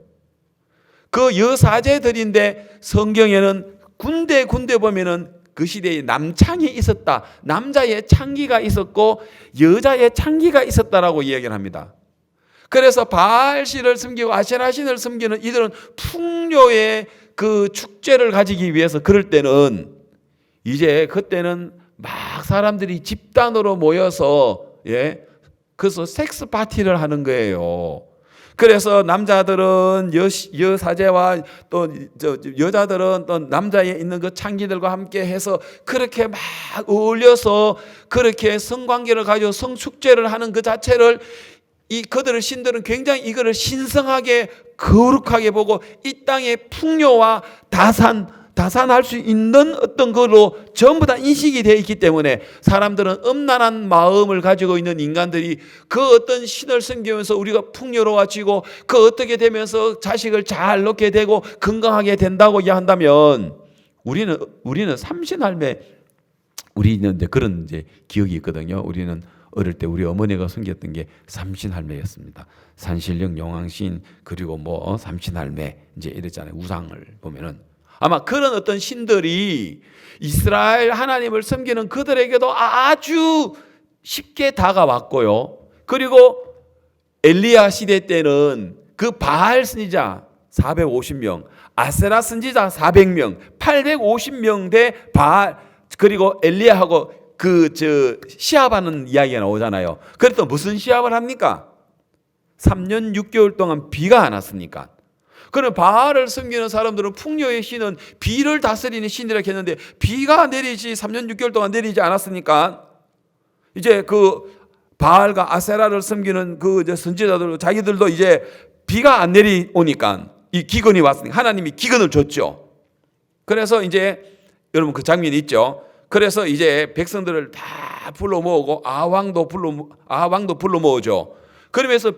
그 여사제들인데 성경에는 군데 보면은 그 시대에 남창이 있었다. 남자의 창기가 있었고 여자의 창기가 있었다라고 이야기를 합니다. 그래서 바알신을 섬기고 아세라신을 섬기는 이들은 풍요의 그 축제를 가지기 위해서 그럴 때는 이제 그때는 막 사람들이 집단으로 모여서 그래서 섹스 파티를 하는 거예요. 그래서 남자들은 여사제와 또 여자들은 또 남자에 있는 그 창기들과 함께 해서 그렇게 막 어울려서 그렇게 성관계를 가지고 성축제를 하는 그 자체를 그들의 신들은 굉장히 이거를 신성하게 거룩하게 보고 이 땅의 풍요와 다산할 수 있는 어떤 걸로 전부 다 인식이 되어 있기 때문에 사람들은 음란한 마음을 가지고 있는 인간들이 그 어떤 신을 섬기면서 우리가 풍요로워지고 그 어떻게 되면서 자식을 잘 낳게 되고 건강하게 된다고 이야기한다면 우리는 삼신할매 우리는 이제 그런 이제 기억이 있거든요. 우리는 어릴 때 우리 어머니가 섬겼던 게 삼신할매였습니다. 산신령, 용왕신 그리고 뭐 삼신할매 이제 이랬잖아요. 우상을 보면은 아마 그런 어떤 신들이 이스라엘 하나님을 섬기는 그들에게도 아주 쉽게 다가왔고요. 그리고 엘리야 시대 때는 그 바알 선지자 450명, 아세라 선지자 400명, 850명 대 바알 그리고 엘리야하고 시합하는 이야기가 나오잖아요. 그래서 무슨 시합을 합니까? 3년 6개월 동안 비가 안 왔으니까. 그럼 바알을 섬기는 사람들은 풍요의 신은 비를 다스리는 신이라고 했는데 비가 내리지 3년 6개월 동안 내리지 않았으니까 이제 그 바알과 아세라를 섬기는 그 선지자들 자기들도 이제 비가 안 내리오니까 이 기근이 왔으니까 하나님이 기근을 줬죠. 그래서 이제 여러분 그 장면이 있죠. 그래서 이제 백성들을 다 불러 모으고 아왕도 불러 모으죠. 그러면서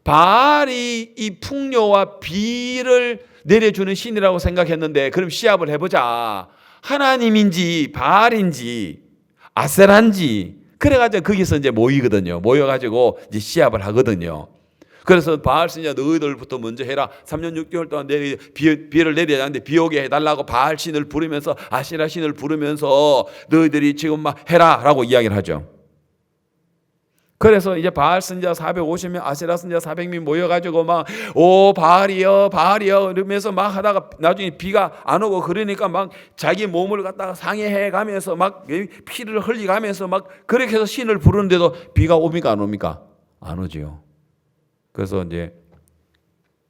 바알이 이 풍요와 비를 내려주는 신이라고 생각했는데 그럼 시합을 해보자. 하나님인지 바알인지 아세라인지 그래가지고 거기서 이제 모이거든요. 모여가지고 이제 시합을 하거든요. 그래서 바알 신이야 너희들부터 먼저 해라. 3년 6개월 동안 비를 내려야 하는데 비 오게 해달라고 바알 신을 부르면서 아세라 신을 부르면서 너희들이 지금 막 해라 라고 이야기를 하죠. 그래서 이제 바알 선지자 450명, 아세라 선지자 400명 모여가지고 막 오 바알이여 이러면서 막 하다가 나중에 비가 안 오고 그러니까 막 자기 몸을 갖다가 상해해 가면서 막 피를 흘리가면서 막 그렇게 해서 신을 부르는데도 비가 옵니까 안 옵니까? 안 오지요. 그래서 이제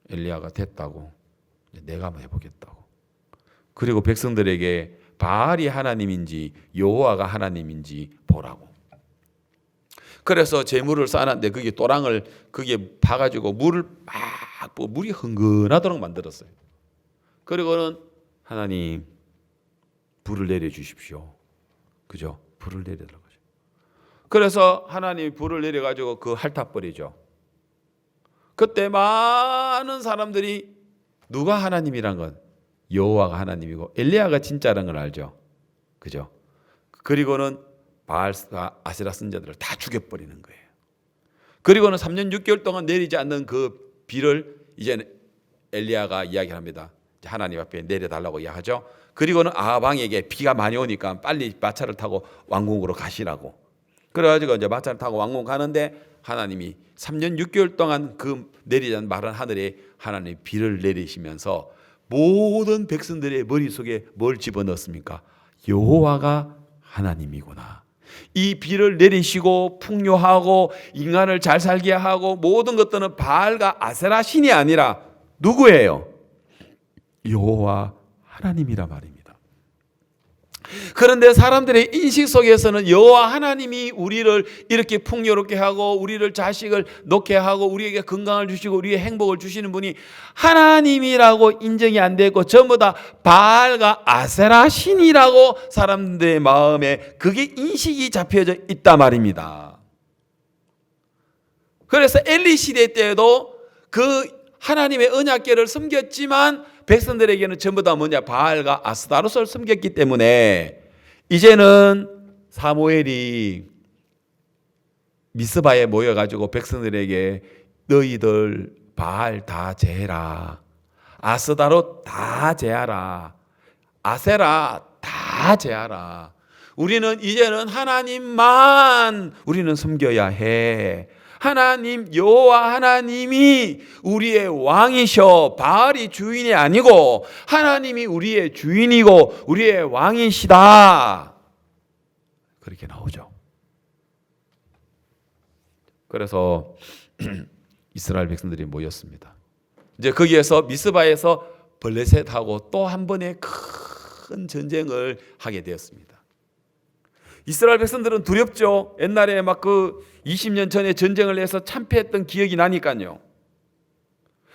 엘리야가 됐다고 내가 한번 해보겠다고. 그리고 백성들에게 바알이 하나님인지 여호와가 하나님인지 보라고. 그래서 제물을 쌓았는데 그게 또랑을 그게 파가지고 물을 막 물이 흥건하도록 만들었어요. 그리고는 하나님 불을 내려 주십시오. 그죠? 불을 내려달라고 하죠. 그래서 하나님이 불을 내려가지고 그 핥아버리죠. 그때 많은 사람들이 누가 하나님이란 건 여호와가 하나님이고 엘리야가 진짜라는 걸 알죠. 그죠? 그리고는 바알과 아세라 선지자들을 다 죽여버리는 거예요. 그리고는 3년 6개월 동안 내리지 않는 그 비를 이제는 엘리야가 이야기를 합니다. 하나님 앞에 내려달라고 이야기하죠. 그리고는 아합 왕에게 비가 많이 오니까 빨리 마차를 타고 왕궁으로 가시라고. 그래가지고 이제 마차를 타고 왕궁 가는데 하나님이 3년 6개월 동안 그 내리지 않는 마른 하늘에 하나님이 비를 내리시면서 모든 백성들의 머릿속에 뭘 집어넣었습니까? 여호와가 하나님이구나. 이 비를 내리시고 풍요하고 인간을 잘 살게 하고 모든 것들은 바알과 아세라 신이 아니라 누구예요? 여호와 하나님이라 말입니다. 그런데 사람들의 인식 속에서는 여호와 하나님이 우리를 이렇게 풍요롭게 하고 우리를 자식을 낳게 하고 우리에게 건강을 주시고 우리의 행복을 주시는 분이 하나님이라고 인정이 안 되고 전부 다 바알과 아세라 신이라고 사람들의 마음에 그게 인식이 잡혀져 있단 말입니다. 그래서 엘리 시대 때에도 그 하나님의 언약궤를 섬겼지만 백성들에게는 전부 다 뭐냐 바알과 아스타롯을 섬겼기 때문에 이제는 사무엘이 미스바에 모여가지고 백성들에게 너희들 바알 다 제해라, 아스타롯 다 제하라, 아세라 다 제하라. 우리는 이제는 하나님만 우리는 섬겨야 해. 하나님 여호와 하나님이 우리의 왕이셔. 바알이 주인이 아니고 하나님이 우리의 주인이고 우리의 왕이시다. 그렇게 나오죠. 그래서 이스라엘 백성들이 모였습니다. 이제 거기에서 미스바에서 블레셋하고 또 한 번의 큰 전쟁을 하게 되었습니다. 이스라엘 백성들은 두렵죠. 옛날에 막 그 20년 전에 전쟁을 해서 참패했던 기억이 나니까요.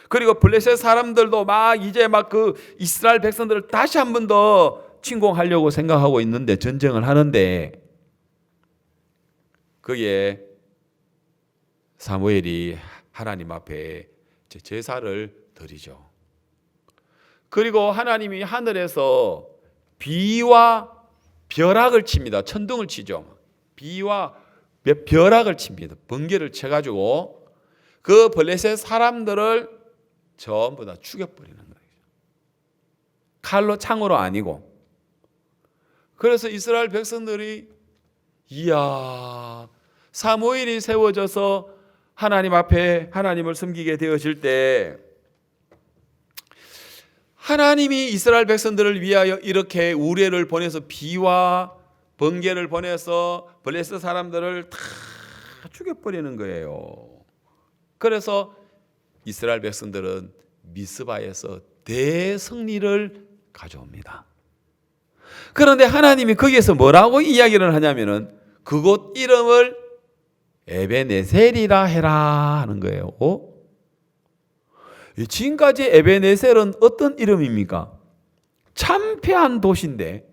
그리고 블레셋 사람들도 막 이제 막 그 이스라엘 백성들을 다시 한 번 더 침공하려고 생각하고 있는데 전쟁을 하는데 거기에 사무엘이 하나님 앞에 제사를 드리죠. 그리고 하나님이 하늘에서 비와 벼락을 칩니다. 천둥을 치죠. 비와 벼락을 칩니다. 번개를 쳐가지고 그 블레셋 사람들을 전부 다 죽여버리는 거예요. 칼로 창으로 아니고. 그래서 이스라엘 백성들이 이야, 사무엘이 세워져서 하나님 앞에 하나님을 섬기게 되어질 때 하나님이 이스라엘 백성들을 위하여 이렇게 우레를 보내서 비와 번개를 보내서 블레셋 사람들을 다 죽여버리는 거예요. 그래서 이스라엘 백성들은 미스바에서 대승리를 가져옵니다. 그런데 하나님이 거기에서 뭐라고 이야기를 하냐면은 그곳 이름을 에베네셀이라 해라 하는 거예요. 지금까지 에베네셀은 어떤 이름입니까? 참패한 도시인데,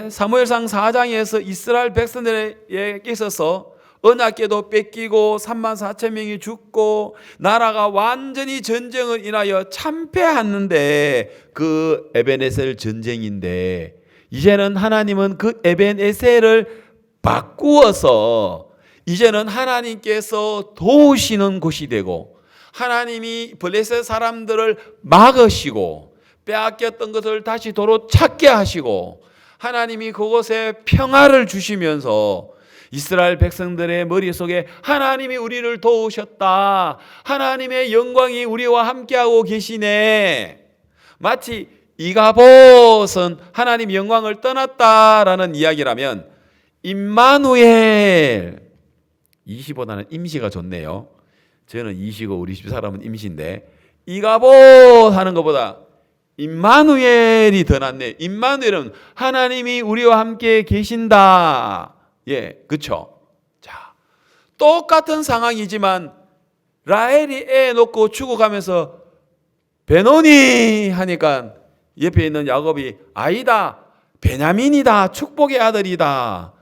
사무엘상 4장에서 이스라엘 백성들에게 있어서 언약궤도 뺏기고 34,000명이 죽고 나라가 완전히 전쟁을 인하여 참패했는데 그 에베네셀 전쟁인데 이제는 하나님은 그 에베네셀을 바꾸어서 이제는 하나님께서 도우시는 곳이 되고 하나님이 블레셋 사람들을 막으시고 빼앗겼던 것을 다시 도로 찾게 하시고 하나님이 그곳에 평화를 주시면서 이스라엘 백성들의 머릿속에 하나님이 우리를 도우셨다. 하나님의 영광이 우리와 함께하고 계시네. 마치 이가봇은 하나님 영광을 떠났다라는 이야기라면 임마누엘, 이시보다는 임시가 좋네요. 저는 이시고 우리 집 사람은 임시인데 이가봇 하는 것보다 임마누엘이 더 낫네. 임마누엘은 하나님이 우리와 함께 계신다. 그렇죠? 자, 똑같은 상황이지만 라헬이 애 놓고 죽어가면서 베노니 하니까 옆에 있는 야곱이 아니다, 베냐민이다, 축복의 아들이다,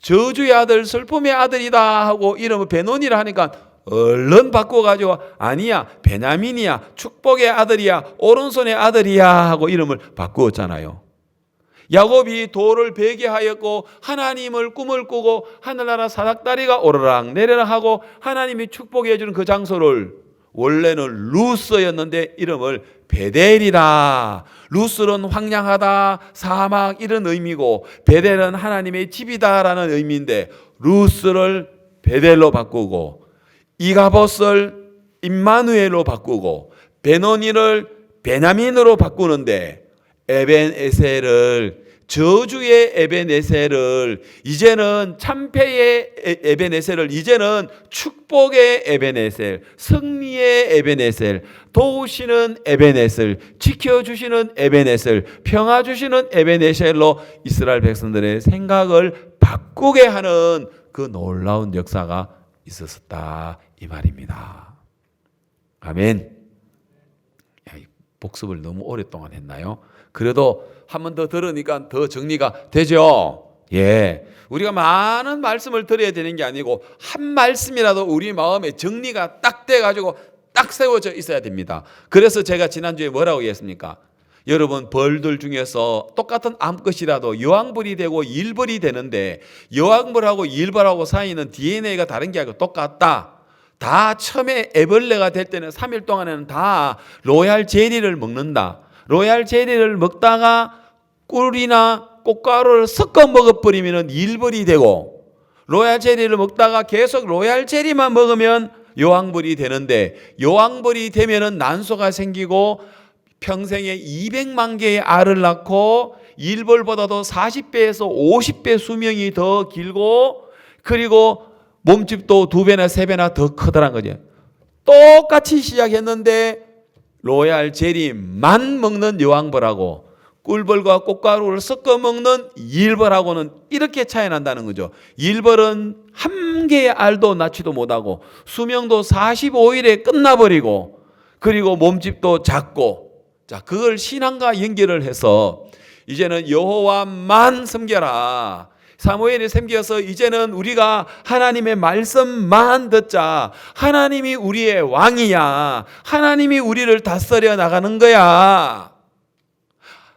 저주의 아들, 슬픔의 아들이다 하고 이름을 베노니라 하니까 얼른 바꿔가지고 아니야, 베냐민이야, 축복의 아들이야, 오른손의 아들이야 하고 이름을 바꾸었잖아요. 야곱이 돌을 베게 하였고 하나님을 꿈을 꾸고 하늘나라 사닥다리가 오르락 내리락 하고 하나님이 축복해 주는 그 장소를 원래는 루스였는데 이름을 베델이라. 루스는 황량하다, 사막 이런 의미고 베델은 하나님의 집이다라는 의미인데 루스를 베델로 바꾸고 이가봇을 임마누엘로 바꾸고 베노니를 베냐민으로 바꾸는데 에벤에셀을 저주의 에벤에셀을 이제는 참패의 에벤에셀을 이제는 축복의 에벤에셀, 승리의 에벤에셀, 도우시는 에벤에셀, 지켜주시는 에벤에셀, 평화 주시는 에벤에셀로 이스라엘 백성들의 생각을 바꾸게 하는 그 놀라운 역사가 있었다 이 말입니다. 아멘. 복습을 너무 오랫동안 했나요? 그래도 한 번 더 들으니까 더 정리가 되죠. 우리가 많은 말씀을 들어야 되는 게 아니고 한 말씀이라도 우리 마음에 정리가 딱 돼가지고 딱 세워져 있어야 됩니다. 그래서 제가 지난주에 뭐라고 했습니까? 여러분 벌들 중에서 똑같은 암컷이라도 여왕벌이 되고 일벌이 되는데 여왕벌하고 일벌하고 사이는 DNA가 다른 게 아니고 똑같다. 다 처음에 애벌레가 될 때는 3일 동안에는 다 로얄 제리를 먹는다. 로얄 제리를 먹다가 꿀이나 꽃가루를 섞어 먹어버리면 일벌이 되고 로얄 젤리를 먹다가 계속 로얄 젤리만 먹으면 요왕벌이 되는데, 요왕벌이 되면은 난소가 생기고 평생에 200만 개의 알을 낳고 일벌보다도 40배에서 50배 수명이 더 길고, 그리고 몸집도 2배나 3배나 더 크더란 거죠. 똑같이 시작했는데 로얄 젤리만 먹는 여왕벌하고 꿀벌과 꽃가루를 섞어 먹는 일벌하고는 이렇게 차이 난다는 거죠. 일벌은 한 개의 알도 낳지도 못하고 수명도 45일에 끝나버리고, 그리고 몸집도 작고, 자, 그걸 신앙과 연결을 해서 이제는 여호와만 섬겨라. 사무엘이 섬겨서 이제는 우리가 하나님의 말씀만 듣자. 하나님이 우리의 왕이야. 하나님이 우리를 다스려 나가는 거야.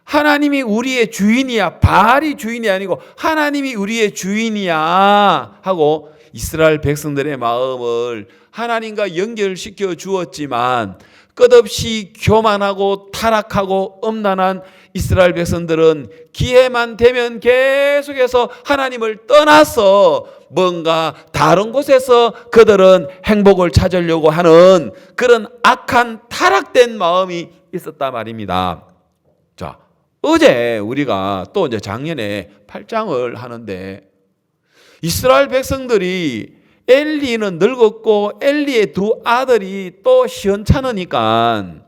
하나님이 우리의 주인이야. 바알이 주인이 아니고 하나님이 우리의 주인이야 하고 이스라엘 백성들의 마음을 하나님과 연결시켜 주었지만, 끝없이 교만하고 타락하고 음란한 이스라엘 백성들은 기회만 되면 계속해서 하나님을 떠나서 뭔가 다른 곳에서 그들은 행복을 찾으려고 하는 그런 악한 타락된 마음이 있었단 말입니다. 자, 어제 우리가 또 이제 작년에 8장을 하는데, 이스라엘 백성들이 엘리는 늙었고 엘리의 두 아들이 또 시원찮으니까,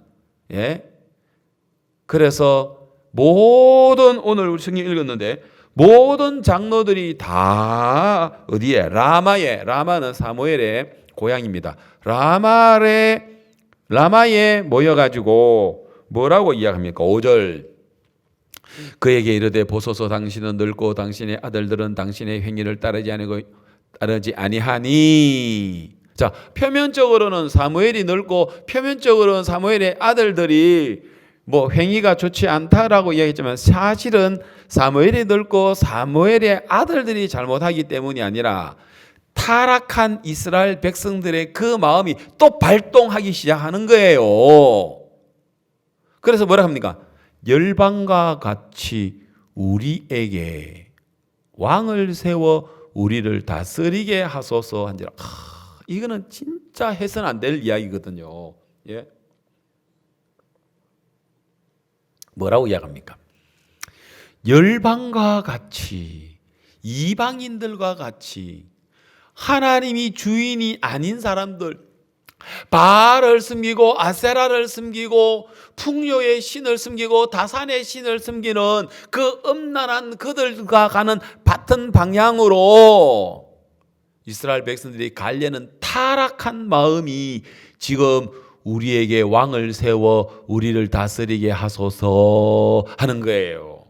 그래서 모든, 오늘 우리 성경 읽었는데 모든 장로들이 다 어디에? 라마는 사무엘의 고향입니다. 라마에 모여가지고 뭐라고 이야기합니까? 5절, 그에게 이르되 보소서 당신은 늙고 당신의 아들들은 당신의 행위를 따르지 아니하니. 자, 표면적으로는 사무엘이 늙고 표면적으로는 사무엘의 아들들이 뭐 행위가 좋지 않다라고 이야기했지만, 사실은 사무엘이 늙고 사무엘의 아들들이 잘못하기 때문이 아니라 타락한 이스라엘 백성들의 그 마음이 또 발동하기 시작하는 거예요. 그래서 뭐라 합니까? 열방과 같이 우리에게 왕을 세워 우리를 다스리게 하소서 한지라. 이거는 진짜 해서는 안 될 이야기거든요. 예? 뭐라고 이야기합니까? 열방과 같이, 이방인들과 같이 하나님이 주인이 아닌 사람들, 바알을 섬기고 아세라를 섬기고 풍요의 신을 섬기고 다산의 신을 섬기는 그 음란한 그들과 가는 같은 방향으로 이스라엘 백성들이 가려는 타락한 마음이 지금 우리에게 왕을 세워 우리를 다스리게 하소서 하는 거예요.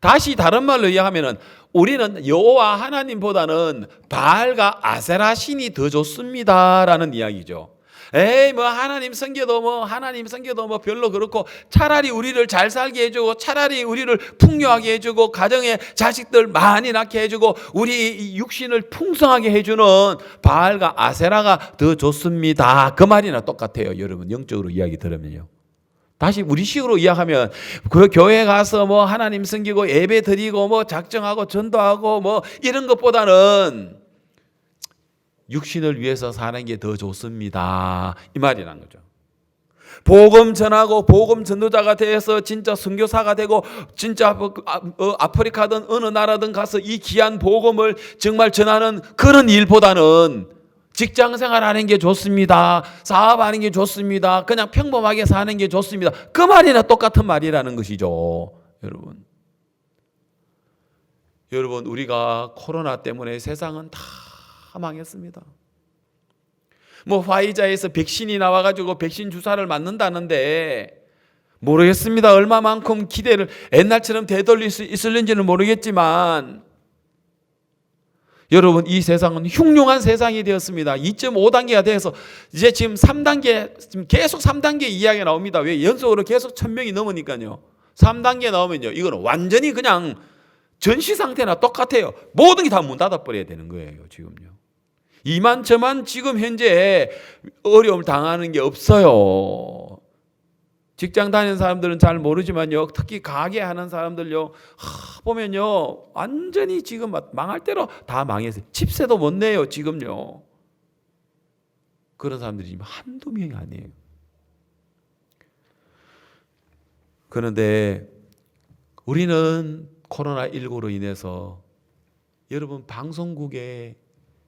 다시 다른 말로 이야기하면 우리는 여호와 하나님보다는 바알과 아세라 신이 더 좋습니다라는 이야기죠. 에이, 하나님 섬겨도 별로 그렇고, 차라리 우리를 잘 살게 해주고, 차라리 우리를 풍요하게 해주고, 가정에 자식들 많이 낳게 해주고, 우리 육신을 풍성하게 해주는 바알과 아세라가 더 좋습니다. 그 말이나 똑같아요. 여러분, 영적으로 이야기 들으면요. 다시 우리식으로 이야기하면, 그 교회 가서 하나님 섬기고 예배 드리고 작정하고 전도하고 이런 것보다는 육신을 위해서 사는 게 더 좋습니다. 이 말이라는 거죠. 복음 전하고 복음 전도자가 돼서 진짜 선교사가 되고, 진짜 아프리카든 어느 나라든 가서 이 귀한 복음을 정말 전하는 그런 일보다는 직장 생활하는 게 좋습니다. 사업하는 게 좋습니다. 그냥 평범하게 사는 게 좋습니다. 그 말이나 똑같은 말이라는 것이죠. 여러분, 우리가 코로나 때문에 세상은 다 망했습니다. 화이자에서 백신이 나와가지고 백신 주사를 맞는다는데 모르겠습니다. 얼마만큼 기대를 옛날처럼 되돌릴 수 있을는지는 모르겠지만, 여러분, 이 세상은 흉흉한 세상이 되었습니다. 2.5단계가 돼서 이제 지금 3단계, 지금 계속 3단계 이야기가 나옵니다. 왜? 연속으로 계속 1000명이 넘으니까요. 3단계 나오면요, 이거는 완전히 그냥 전시 상태나 똑같아요. 모든 게 다 문 닫아버려야 되는 거예요, 지금요. 이만저만 지금 현재 어려움을 당하는 게 없어요. 직장 다니는 사람들은 잘 모르지만요. 특히 가게 하는 사람들요. 보면요. 완전히 지금 망할 대로 다 망했어요. 집세도 못 내요. 지금요. 그런 사람들이 지금 한두 명이 아니에요. 그런데 우리는 코로나19로 인해서 여러분 방송국에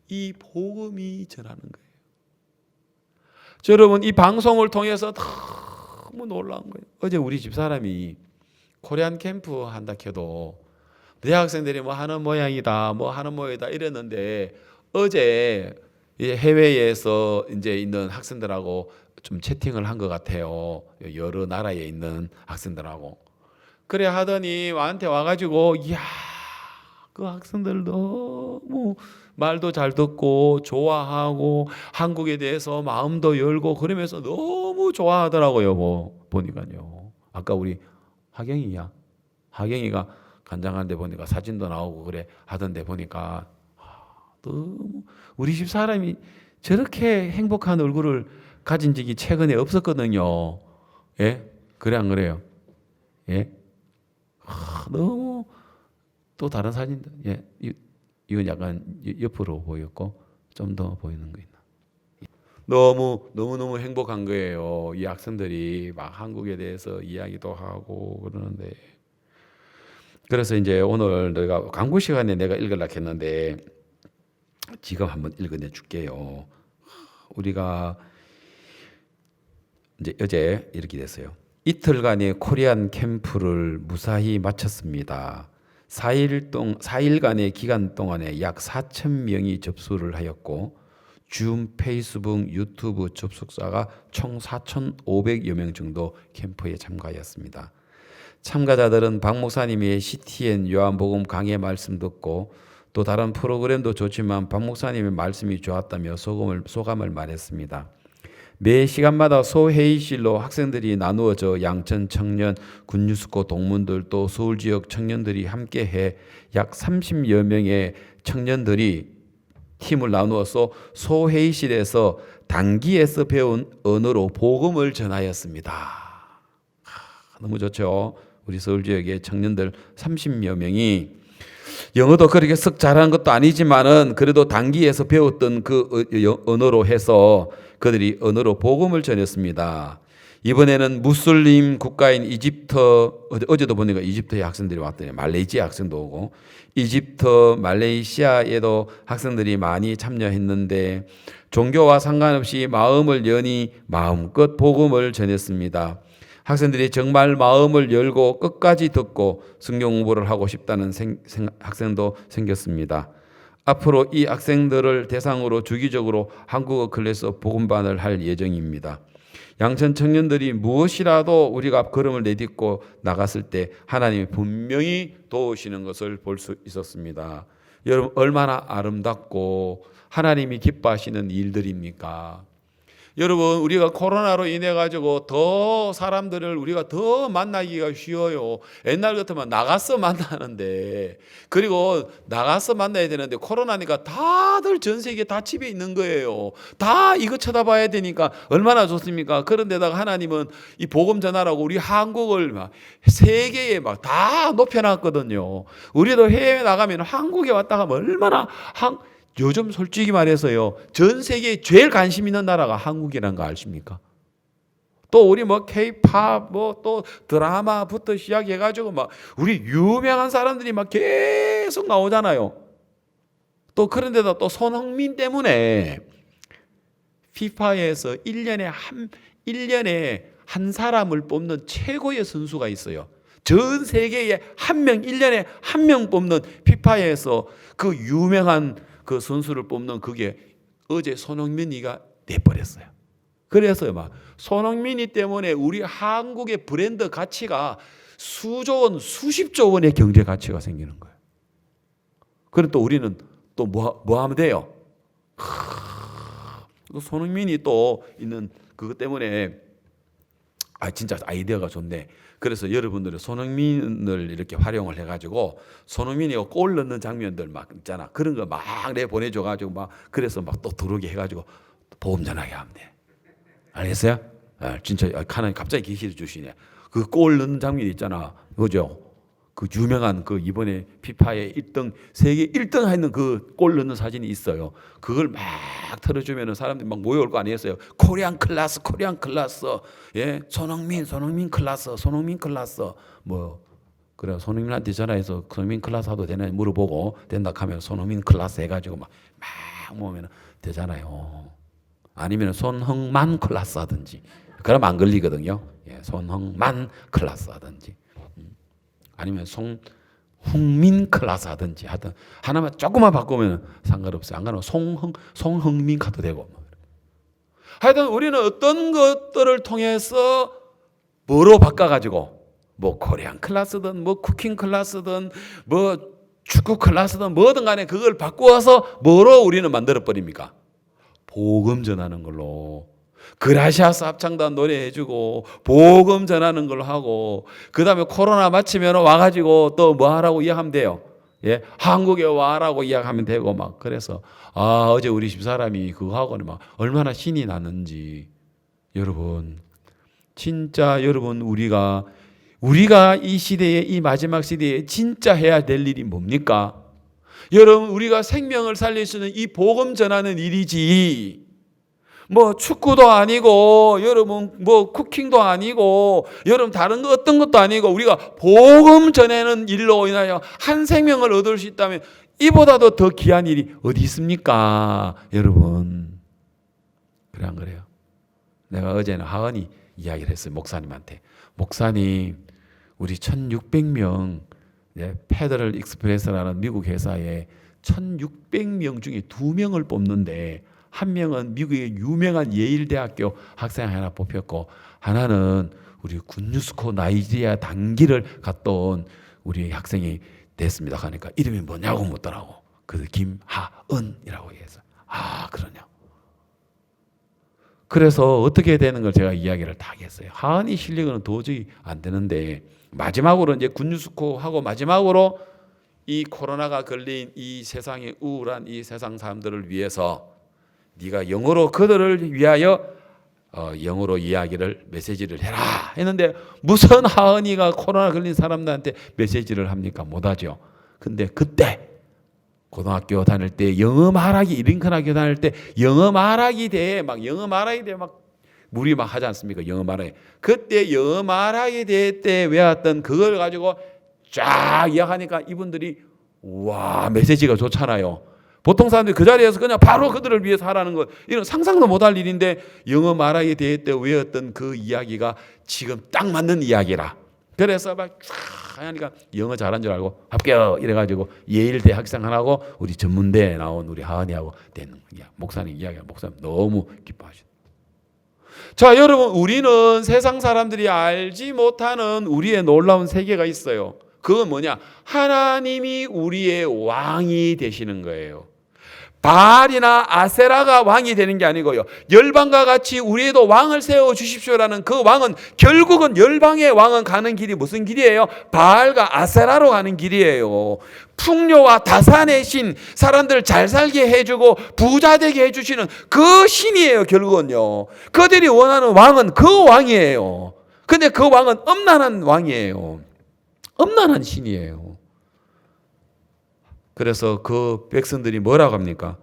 이 복음이 전하는 거예요. 여러분 이 방송을 통해서 너무 놀라운 거예요. 어제 우리 집사람이 코리안 캠프 한다 해도 대학생들이 뭐 하는 모양이다 뭐 하는 모양이다 이랬는데 어제 해외에서 이제 있는 학생들하고 좀 채팅을 한 것 같아요. 여러 나라에 있는 학생들하고. 그래 하더니 나한테 와가지고 이야 그 학생들 너무 말도 잘 듣고 좋아하고 한국에 대해서 마음도 열고 그러면서 너무 좋아하더라고요. 보니까요. 아까 우리 하경이가 간장한데 보니까 사진도 나오고 그래 하던데 보니까 너무 우리 집 사람이 저렇게 행복한 얼굴을 가진 적이 최근에 없었거든요. 예? 그래 안 그래요? 예? 너무 또 다른 사진도 예, 이건 약간 옆으로 보였고 좀 더 보이는 거 있나? 너무 행복한 거예요. 이 학생들이 막 한국에 대해서 이야기도 하고 그러는데 그래서 이제 오늘 내가 광고 시간에 내가 읽으려고 했는데 지금 한번 읽어내 줄게요. 우리가 이제 어제 이렇게 됐어요. 이틀간의 코리안 캠프를 무사히 마쳤습니다. 4일간의 기간 동안에 약 4,000명이 접수를 하였고 줌, 페이스북, 유튜브 접속자가 총 4,500여 명 정도 캠프에 참가하였습니다. 참가자들은 박 목사님의 CTN 요한복음 강해 말씀 듣고 또 다른 프로그램도 좋지만 박 목사님의 말씀이 좋았다며 소감을 말했습니다. 매 시간마다 소회의실로 학생들이 나누어져 양천 청년, 군유스코 동문들 또 서울 지역 청년들이 함께해 약 30여 명의 청년들이 팀을 나누어서 소회의실에서 단기에서 배운 언어로 복음을 전하였습니다. 너무 좋죠. 우리 서울 지역의 청년들 30여 명이 영어도 그렇게 썩 잘하는 것도 아니지만은 그래도 단기에서 배웠던 그 언어로 해서 그들이 언어로 복음을 전했습니다. 이번에는 무슬림 국가인 이집트, 어제도 보니까 이집트의 학생들이 왔더니 말레이시아 학생도 오고 이집트, 말레이시아에도 학생들이 많이 참여했는데 종교와 상관없이 마음을 여니 마음껏 복음을 전했습니다. 학생들이 정말 마음을 열고 끝까지 듣고 성경 공부를 하고 싶다는 학생도 생겼습니다. 앞으로 이 학생들을 대상으로 주기적으로 한국어 클래스 복음반을 할 예정입니다. 양천 청년들이 무엇이라도 우리가 걸음을 내딛고 나갔을 때 하나님이 분명히 도우시는 것을 볼 수 있었습니다. 여러분 얼마나 아름답고 하나님이 기뻐하시는 일들입니까? 여러분 우리가 코로나로 인해 가지고 더 사람들을 우리가 더 만나기가 쉬워요. 옛날 같으면 나가서 만나는데 그리고 나가서 만나야 되는데 코로나니까 다들 전 세계 다 집에 있는 거예요. 다 이거 쳐다봐야 되니까 얼마나 좋습니까? 그런데다가 하나님은 이 복음 전하라고 우리 한국을 막 세계에 막 다 높여놨거든요. 우리도 해외에 나가면 한국에 왔다 가면 얼마나 요즘 솔직히 말해서요, 전 세계에 제일 관심 있는 나라가 한국이라는 거 아십니까? 또 우리 뭐 K-팝 뭐 또 드라마부터 시작해가지고 막 우리 유명한 사람들이 막 계속 나오잖아요. 또 그런데다 또 손흥민 때문에 FIFA에서 1년에 한 사람을 뽑는 최고의 선수가 있어요. 전 세계에 1년에 한 명 뽑는 FIFA에서 그 유명한 그 선수를 뽑는 그게 어제 손흥민이가 내버렸어요. 그래서 막 손흥민이 때문에 우리 한국의 브랜드 가치가 수조 원, 수십조 원의 경제 가치가 생기는 거예요. 그럼 또 우리는 또 뭐 하면 돼요? 또 손흥민이 또 있는 그것 때문에 진짜 아이디어가 좋네. 그래서 여러분들은 손흥민을 이렇게 활용을 해가지고 손흥민이 골 넣는 장면들 막 있잖아. 그런 거 막 내 보내줘가지고 막 그래서 막 또 들어오게 해가지고 보험 전화게 하면 돼. 알겠어요? 진짜 하나님 갑자기 계시를 주시네. 그 골 넣는 장면이 있잖아. 그죠? 그 유명한 그 이번에 피파에 1등 세계 1등 했는 그 골 넣는 사진이 있어요. 그걸 막 틀어주면은 사람들이 막 모여올 거 아니겠어요? 코리안 클라스, 코리안 클라스, 예, 손흥민 클라스, 손흥민 클라스, 뭐 그래 손흥민한테 전화해서 손흥민 클라스 하도 되나 물어보고 된다 하면 손흥민 클라스 해가지고 막 모으면 되잖아요. 아니면 손흥만 클라스 하든지. 그럼 안 걸리거든요. 예, 손흥만 클라스 하든지. 아니면 송흥민 클라스 하든지 하든 하나만 조금만 바꾸면 상관없어요. 안 가면 송흥민 가도 되고. 하여튼 우리는 어떤 것들을 통해서 뭐로 바꿔가지고 뭐 코리안 클래스든 뭐 쿠킹 클래스든 뭐 축구 클래스든 뭐든 간에 그걸 바꾸어서 뭐로 우리는 만들어 버립니까? 복음 전하는 걸로. 그라시아스 합창단 노래해주고 복음 전하는 걸로 하고 그 다음에 코로나 마치면 와가지고 또 뭐 하라고 이야기하면 돼요. 예, 한국에 와라고 이야기하면 되고 막 그래서 어제 우리 집사람이 그거 하고는 막 얼마나 신이 났는지. 여러분 진짜 여러분 우리가 이 시대에 이 마지막 시대에 진짜 해야 될 일이 뭡니까? 여러분 우리가 생명을 살릴 수 있는 이 복음 전하는 일이지. 뭐 축구도 아니고 여러분 뭐 쿠킹도 아니고 여러분 다른 거 어떤 것도 아니고 우리가 복음 전하는 일로 인하여 한 생명을 얻을 수 있다면 이보다도 더 귀한 일이 어디 있습니까? 여러분 그래 안 그래요? 내가 어제는 하은이 이야기를 했어요. 목사님한테. 목사님 우리 1600명 페더럴 익스프레스라는 미국 회사에 1600명 중에 2명을 뽑는데 한 명은 미국의 유명한 예일대학교 학생 하나 뽑혔고 하나는 우리 군유스코 나이지리아 단기를 갔다 온 우리 학생이 됐습니다. 하니까 이름이 뭐냐고 묻더라고. 그래서 김하은이라고 해서 그러냐. 그래서 어떻게 되는 걸 제가 이야기를 다 했어요. 하은이 실력은 도저히 안 되는데 마지막으로 이제 군유스코 하고 마지막으로 이 코로나가 걸린 이 세상의 우울한 이 세상 사람들을 위해서 네가 영어로 그들을 위하여 영어로 이야기를 메시지를 해라 했는데 무슨 하은이가 코로나 걸린 사람들한테 메시지를 합니까? 못하죠. 근데 그때 고등학교 다닐 때 영어 말하기 링컨 학교 다닐 때 영어 말하기 대회 막 무리 막 하지 않습니까? 영어 말하기. 그때 영어 말하기 대회 때 외웠던 그걸 가지고 쫙 이야기하니까 이분들이 와 메시지가 좋잖아요. 보통 사람들이 그 자리에서 그냥 바로 그들을 위해서 하라는 거 이런 상상도 못할 일인데 영어 말하기 대회 때 외웠던 그 이야기가 지금 딱 맞는 이야기라. 그래서 막 쫙 하니까 영어 잘한 줄 알고 합격 이래가지고 예일대 학생 하나고 우리 전문대에 나온 우리 하은이하고 되는 목사님 이야기가 목사님 너무 기뻐하셨다. 자 여러분 우리는 세상 사람들이 알지 못하는 우리의 놀라운 세계가 있어요. 그건 뭐냐? 하나님이 우리의 왕이 되시는 거예요. 바알이나 아세라가 왕이 되는 게 아니고요. 열방과 같이 우리에도 왕을 세워 주십시오라는 그 왕은 결국은 열방의 왕은 가는 길이 무슨 길이에요? 바알과 아세라로 가는 길이에요. 풍요와 다산의 신, 사람들 잘 살게 해주고 부자 되게 해주시는 그 신이에요. 결국은요. 그들이 원하는 왕은 그 왕이에요. 근데 그 왕은 엄난한 왕이에요. 엄난한 신이에요. 그래서 그 백성들이 뭐라고 합니까?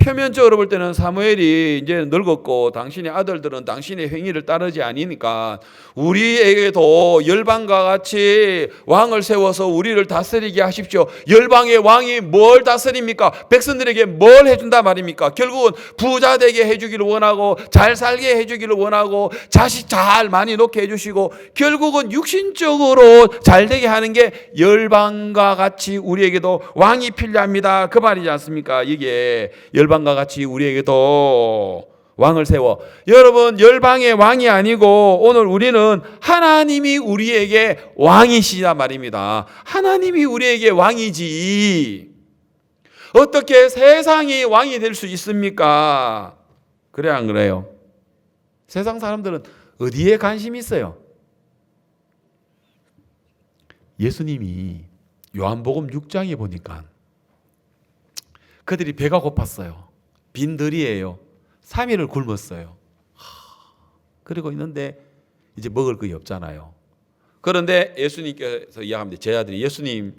표면적으로 볼 때는 사무엘이 이제 늙었고 당신의 아들들은 당신의 행위를 따르지 아니니까 우리에게도 열방과 같이 왕을 세워서 우리를 다스리게 하십시오. 열방의 왕이 뭘 다스립니까? 백성들에게 뭘 해준다 말입니까? 결국은 부자 되게 해주기를 원하고 잘 살게 해주기를 원하고 자식 잘 많이 놓게 해주시고 결국은 육신적으로 잘 되게 하는 게 열방과 같이 우리에게도 왕이 필요합니다. 그 말이지 않습니까? 이게 열방과 같이 우리에게도 왕을 세워. 여러분 열방의 왕이 아니고 오늘 우리는 하나님이 우리에게 왕이시다 말입니다. 하나님이 우리에게 왕이지 어떻게 세상이 왕이 될 수 있습니까? 그래 안 그래요? 세상 사람들은 어디에 관심이 있어요? 예수님이 요한복음 6장에 보니까 그들이 배가 고팠어요. 빈들이에요. 3일을 굶었어요. 그러고 있는데 이제 먹을 것이 없잖아요. 그런데 예수님께서 이야기합니다. 제자들이 예수님,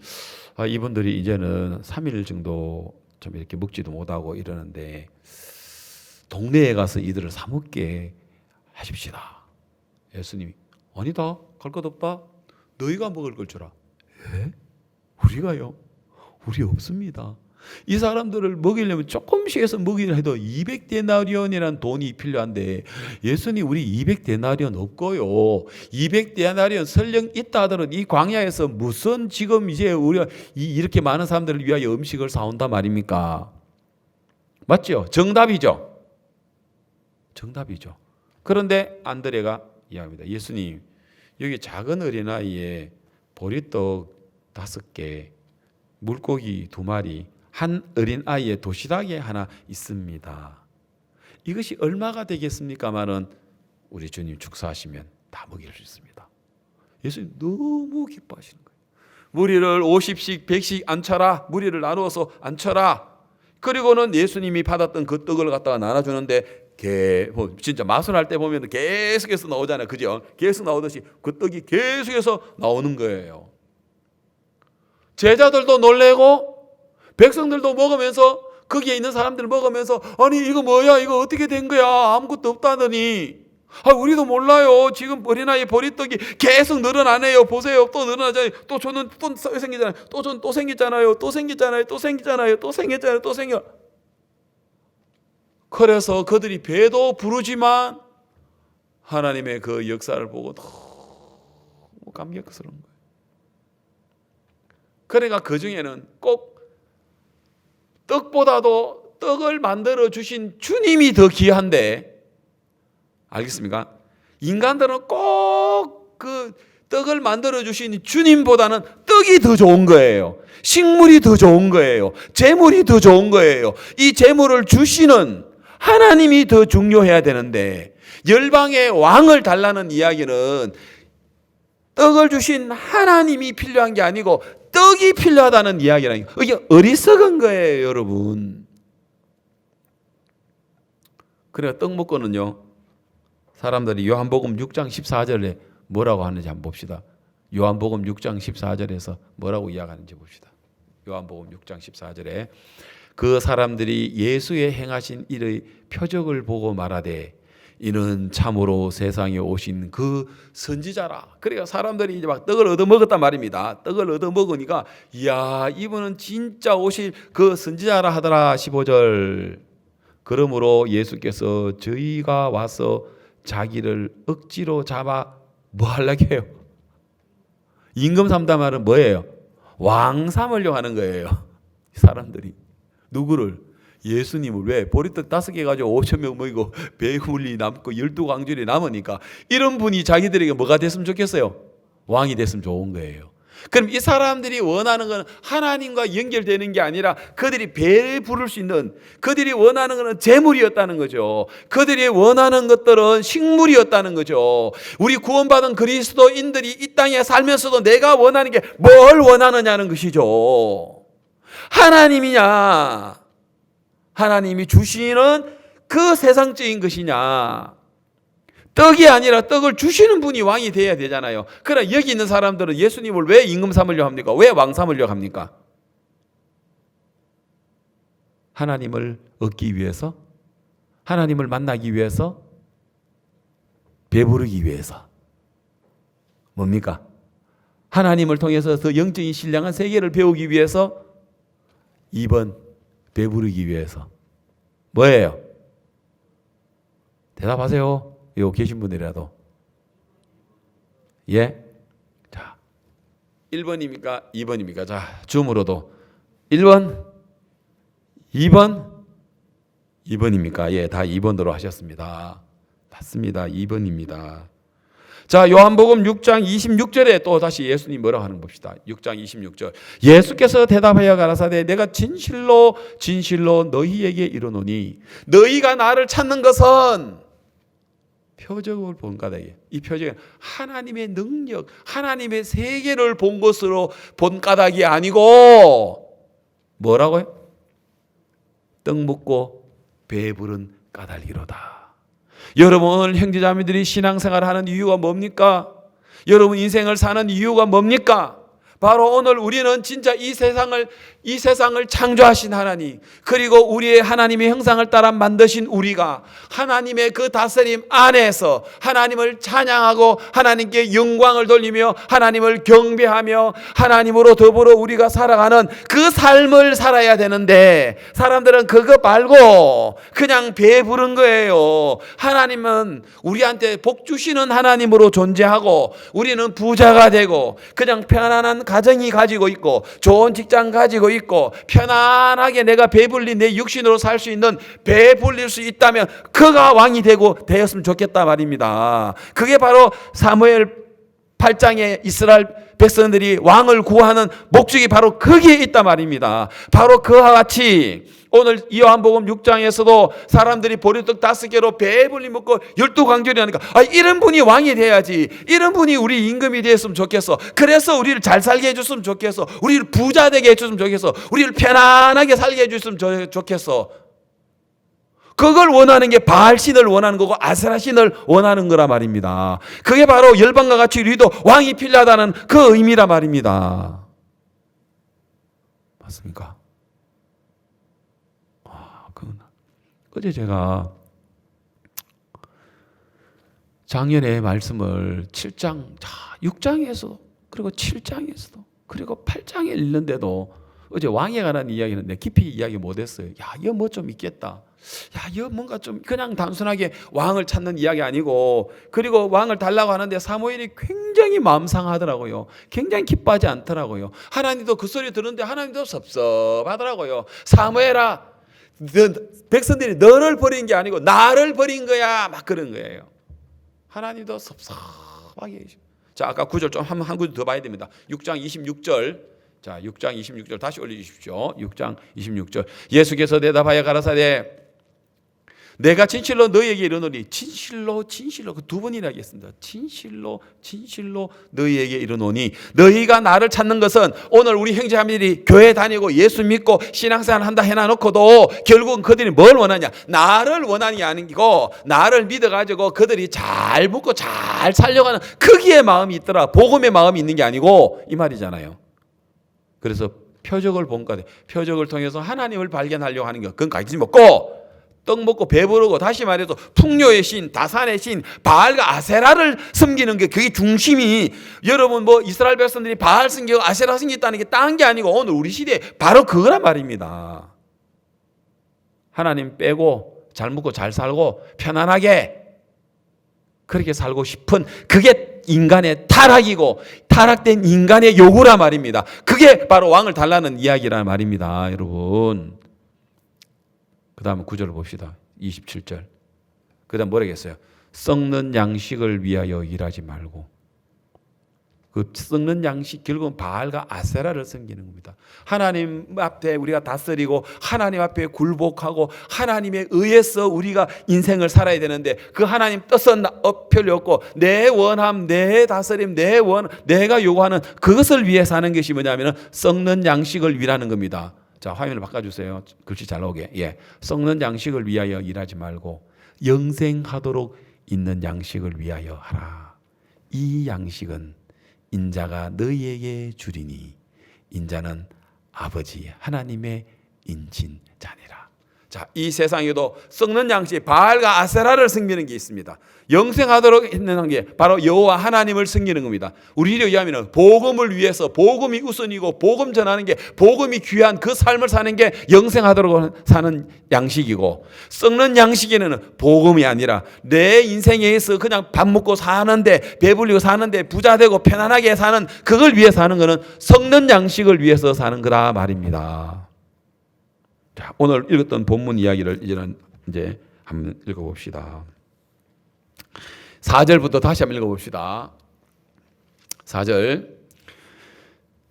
이분들이 이제는 3일 정도 좀 이렇게 먹지도 못하고 이러는데 동네에 가서 이들을 사 먹게 하십시다. 예수님이 아니다, 갈 것 없다. 너희가 먹을 걸 주라. 예? 우리가요? 우리 없습니다. 이 사람들을 먹이려면 조금씩 해서 먹이려 해도 200데나리온이라는 돈이 필요한데 예수님 우리 200데나리온 없고요. 200데나리온 설령 있다 하더라도 이 광야에서 무슨 지금 이제 우리가 이렇게 많은 사람들을 위하여 음식을 사온단 말입니까? 맞죠? 정답이죠. 정답이죠. 그런데 안드레가 이야기합니다. 예수님, 여기 작은 어린아이에 보리떡 5개, 물고기 2마리, 한 어린아이의 도시락에 하나 있습니다. 이것이 얼마가 되겠습니까마는 우리 주님 축사하시면 다 먹일 수 있습니다. 예수님 너무 기뻐하시는 거예요. 무리를 50씩 100씩 앉혀라. 무리를 나누어서 앉혀라. 그리고는 예수님이 받았던 그 떡을 갖다가 나눠주는데 진짜 마술할 때 보면 계속해서 나오잖아요. 그죠? 계속 나오듯이 그 떡이 계속해서 나오는 거예요. 제자들도 놀래고 백성들도 먹으면서 거기에 있는 사람들 먹으면서 아니 이거 뭐야, 이거 어떻게 된 거야, 아무것도 없다더니 우리도 몰라요. 지금 어린아이 보리떡이 계속 늘어나네요. 보세요, 또 늘어나잖아요. 또 저는 또 생기잖아요. 또 저는 또 생기잖아요. 또 생기잖아요. 또 생기잖아요. 또 생기잖아요. 또 생겨. 그래서 그들이 배도 부르지만 하나님의 그 역사를 보고 너무 감격스러운 거예요. 그러니까 그 중에는 꼭 떡보다도 떡을 만들어 주신 주님이 더 귀한데, 알겠습니까? 인간들은 꼭 그 떡을 만들어 주신 주님보다는 떡이 더 좋은 거예요. 식물이 더 좋은 거예요. 재물이 더 좋은 거예요. 이 재물을 주시는 하나님이 더 중요해야 되는데, 열방의 왕을 달라는 이야기는 떡을 주신 하나님이 필요한 게 아니고 떡이 필요하다는 이야기라는 거예요. 이게 어리석은 거예요, 여러분. 그래서 떡 먹고는요, 사람들이 요한복음 6장 14절에 뭐라고 하는지 한번 봅시다. 요한복음 6장 14절에서 뭐라고 이야기하는지 봅시다. 요한복음 6장 14절에 그 사람들이 예수의 행하신 일의 표적을 보고 말하되 이는 참으로 세상에 오신 그 선지자라. 그러니까 사람들이 이제 막 떡을 얻어 먹었단 말입니다. 떡을 얻어 먹으니까 이야, 이분은 진짜 오실 그 선지자라 하더라. 15절. 그러므로 예수께서 저희가 와서 자기를 억지로 잡아 뭐 하려고 해요? 임금 삼다 말은 뭐예요? 왕 삼으려고 하는 거예요. 사람들이 누구를? 예수님을. 왜? 보리떡 5개 가지고 5,000명 모이고 배후물이 남고 12광줄이 남으니까 이런 분이 자기들에게 뭐가 됐으면 좋겠어요? 왕이 됐으면 좋은 거예요. 그럼 이 사람들이 원하는 건 하나님과 연결되는 게 아니라 그들이 배를 부를 수 있는, 그들이 원하는 것은 재물이었다는 거죠. 그들이 원하는 것들은 식물이었다는 거죠. 우리 구원받은 그리스도인들이 이 땅에 살면서도 내가 원하는 게 뭘 원하느냐는 것이죠. 하나님이냐, 하나님이 주시는 그 세상적인 것이냐, 떡이 아니라 떡을 주시는 분이 왕이 돼야 되잖아요. 그러나 여기 있는 사람들은 예수님을 왜 임금 삼으려고 합니까? 왜 왕 삼으려고 합니까? 하나님을 얻기 위해서, 하나님을 만나기 위해서, 배부르기 위해서. 뭡니까? 하나님을 통해서 더 영적인 신령한 세계를 배우기 위해서, 2번 배부르기 위해서. 뭐예요? 대답하세요. 여기 계신 분들이라도. 예? 자, 1번입니까? 2번입니까? 자, 줌으로도 1번, 2번, 2번입니까? 예, 다 2번으로 하셨습니다. 맞습니다. 2번입니다. 자, 요한복음 6장 26절에 또 다시 예수님 뭐라고 하는 거 봅시다. 6장 26절. 예수께서 대답하여 가라사대 내가 진실로 진실로 너희에게 이르노니 너희가 나를 찾는 것은 표적을 본 까닭. 이 표적은 하나님의 능력, 하나님의 세계를 본 것으로 본 까닭이 아니고 뭐라고요? 떡 먹고 배부른 까닭이로다. 여러분 오늘 형제자매들이 신앙생활을 하는 이유가 뭡니까? 여러분 인생을 사는 이유가 뭡니까? 바로 오늘 우리는 진짜 이 세상을 창조하신 하나님, 그리고 우리의 하나님의 형상을 따라 만드신 우리가 하나님의 그 다스림 안에서 하나님을 찬양하고 하나님께 영광을 돌리며 하나님을 경배하며 하나님으로 더불어 우리가 살아가는 그 삶을 살아야 되는데, 사람들은 그거 말고 그냥 배부른 거예요. 하나님은 우리한테 복 주시는 하나님으로 존재하고, 우리는 부자가 되고 그냥 편안한 가정이 가지고 있고 좋은 직장 가지고 있고 편안하게 내가 배불리 내 육신으로 살 수 있는, 배불릴 수 있다면 그가 왕이 되었으면 좋겠다 말입니다. 그게 바로 사무엘 8장에 이스라엘 백성들이 왕을 구하는 목적이 바로 거기에 있단 말입니다. 바로 그와 같이 오늘 요한복음 6장에서도 사람들이 보리떡 5개로 배불리 먹고 12광절이 하니까, 이런 분이 왕이 돼야지, 이런 분이 우리 임금이 되었으면 좋겠어, 그래서 우리를 잘 살게 해줬으면 좋겠어, 우리를 부자 되게 해줬으면 좋겠어, 우리를 편안하게 살게 해줬으면 좋겠어. 그걸 원하는 게 바알신을 원하는 거고 아세라신을 원하는 거라 말입니다. 그게 바로 열방과 같이 우리도 왕이 필요하다는 그 의미라 말입니다. 맞습니까? 어제 제가 작년에 말씀을 7장, 6장에서도 그리고 7장에서도 그리고 8장에 읽는데도 어제 왕에 관한 이야기는 내 깊이 이야기 못했어요. 이거 뭐 좀 있겠다. 이거 뭔가 좀 그냥 단순하게 왕을 찾는 이야기 아니고, 그리고 왕을 달라고 하는데 사무엘이 굉장히 마음 상하더라고요. 굉장히 기뻐하지 않더라고요. 하나님도 그 소리 들었는데 하나님도 섭섭하더라고요. 사무엘아, 백성들이 너를 버린 게 아니고 나를 버린 거야, 막 그런 거예요. 하나님도 섭섭하게 해주죠. 자, 아까 9절 좀 한 구절 더 봐야 됩니다. 6장 26절. 자, 6장 26절 다시 올려주십시오. 6장 26절. 예수께서 대답하여 가라사대 내가 진실로 너희에게 이르노니, 진실로 그 두 번이나 하겠습니다. 진실로 너희에게 이르노니, 너희가 나를 찾는 것은, 오늘 우리 형제자매들이 교회 다니고 예수 믿고 신앙생활 한다 해놔놓고도 결국은 그들이 뭘 원하냐, 나를 원하는 게 아니고 나를 믿어가지고 그들이 잘 먹고 잘 살려가는 거기에 마음이 있더라. 복음의 마음이 있는 게 아니고 이 말이잖아요. 그래서 표적을 본가 돼. 표적을 통해서 하나님을 발견하려고 하는 거, 그건 가지 먹고 떡 먹고 배부르고, 다시 말해서 풍요의 신, 다산의 신, 바알과 아세라를 섬기는 게 그게 중심이, 여러분 뭐 이스라엘 백성들이 바알 섬기고 아세라 섬기겠다는 게 딴 게 아니고 오늘 우리 시대에 바로 그거란 말입니다. 하나님 빼고 잘 먹고 잘 살고 편안하게 그렇게 살고 싶은, 그게 인간의 타락이고 타락된 인간의 요구란 말입니다. 그게 바로 왕을 달라는 이야기란 말입니다, 여러분. 그 다음에 9절을 봅시다. 27절. 그 다음 뭐라겠어요? 썩는 양식을 위하여 일하지 말고. 그 썩는 양식, 결국은 바알과 아세라를 섬기는 겁니다. 하나님 앞에 우리가 다스리고 하나님 앞에 굴복하고 하나님에 의해서 우리가 인생을 살아야 되는데, 그 하나님 뜻은 별로 없고 내 원함, 내 다스림, 내가 요구하는 그것을 위해 사는 것이 뭐냐면 썩는 양식을 위하는 겁니다. 자, 화면을 바꿔주세요. 글씨 잘 나오게. 썩는 양식을 위하여 일하지 말고 영생하도록 있는 양식을 위하여 하라. 이 양식은 인자가 너희에게 주리니 인자는 아버지 하나님의 인친자니라. 자, 이 세상에도 썩는 양식, 바알과 아세라를 섬기는 게 있습니다. 영생하도록 있는 게 바로 여호와 하나님을 섬기는 겁니다. 우리를 의하면 복음을 위해서, 복음이 우선이고 복음 전하는 게, 복음이 귀한 그 삶을 사는 게 영생하도록 사는 양식이고, 썩는 양식에는 복음이 아니라 내 인생에서 그냥 밥 먹고 사는데, 배불리고 사는데, 부자 되고 편안하게 사는 그걸 위해 사는 거는 썩는 양식을 위해서 사는 거다 말입니다. 자, 오늘 읽었던 본문 이야기를 이제 한번 읽어봅시다. 4절부터 다시 한번 읽어봅시다. 4절.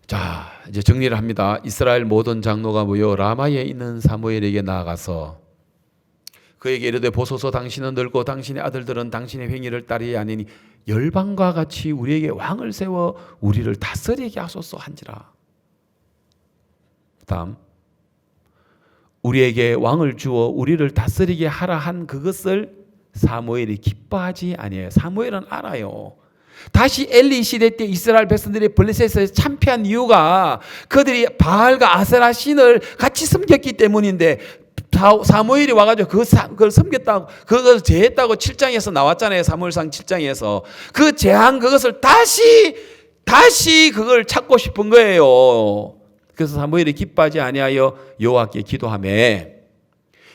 자, 이제 정리를 합니다. 이스라엘 모든 장로가 모여 라마에 있는 사무엘에게 나아가서 그에게 이르되 보소서, 당신은 늙고 당신의 아들들은 당신의 행위를 따르지 아니니 열방과 같이 우리에게 왕을 세워 우리를 다스리게 하소서 한지라. 다음. 우리에게 왕을 주어 우리를 다스리게 하라 한 그것을 사무엘이 기뻐하지 아니에요. 사무엘은 알아요. 다시 엘리 시대 때 이스라엘 백성들이 블레셋에서 참패한 이유가 그들이 바알과 아세라 신을 같이 섬겼기 때문인데, 사무엘이 와가지고 그걸 섬겼다고, 그걸 제했다고 7장에서 나왔잖아요. 사무엘상 7장에서 그 제한 그것을 다시 그걸 찾고 싶은 거예요. 그래서 사무엘이 기뻐하지 아니하여 여호와께 기도하며,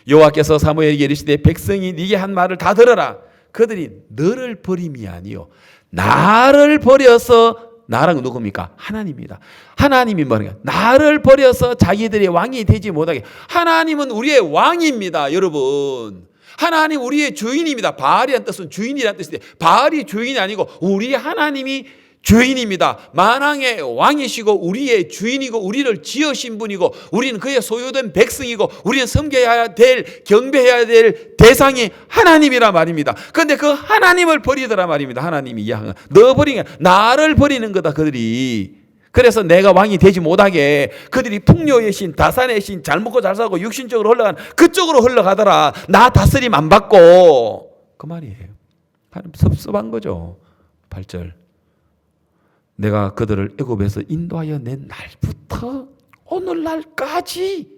여호와께서 사무엘에게 이르시되 백성이 네게 한 말을 다 들어라. 그들이 너를 버림이 아니요 나를 버려서, 나라는 누굽니까? 하나님입니다. 하나님이 뭐냐? 나를 버려서 자기들의 왕이 되지 못하게. 하나님은 우리의 왕입니다, 여러분. 하나님 우리의 주인입니다. 바알이란 뜻은 주인이란 뜻인데, 바알이 주인이 아니고 우리 하나님이 주인입니다. 만왕의 왕이시고 우리의 주인이고 우리를 지으신 분이고 우리는 그의 소유된 백성이고 우리는 섬겨야 될, 경배해야 될 대상이 하나님이라 말입니다. 그런데 그 하나님을 버리더라 말입니다. 하나님이 이야기하는, 너 버리는 게 나를 버리는 거다 그들이. 그래서 내가 왕이 되지 못하게 그들이 풍요의 신, 다산의 신, 잘 먹고 잘 사고 육신적으로 흘러간 그쪽으로 흘러가더라. 나 다스림 안 받고. 그 말이에요. 하나님 섭섭한 거죠. 8절. 내가 그들을 애굽에서 인도하여 낸 날부터 오늘날까지,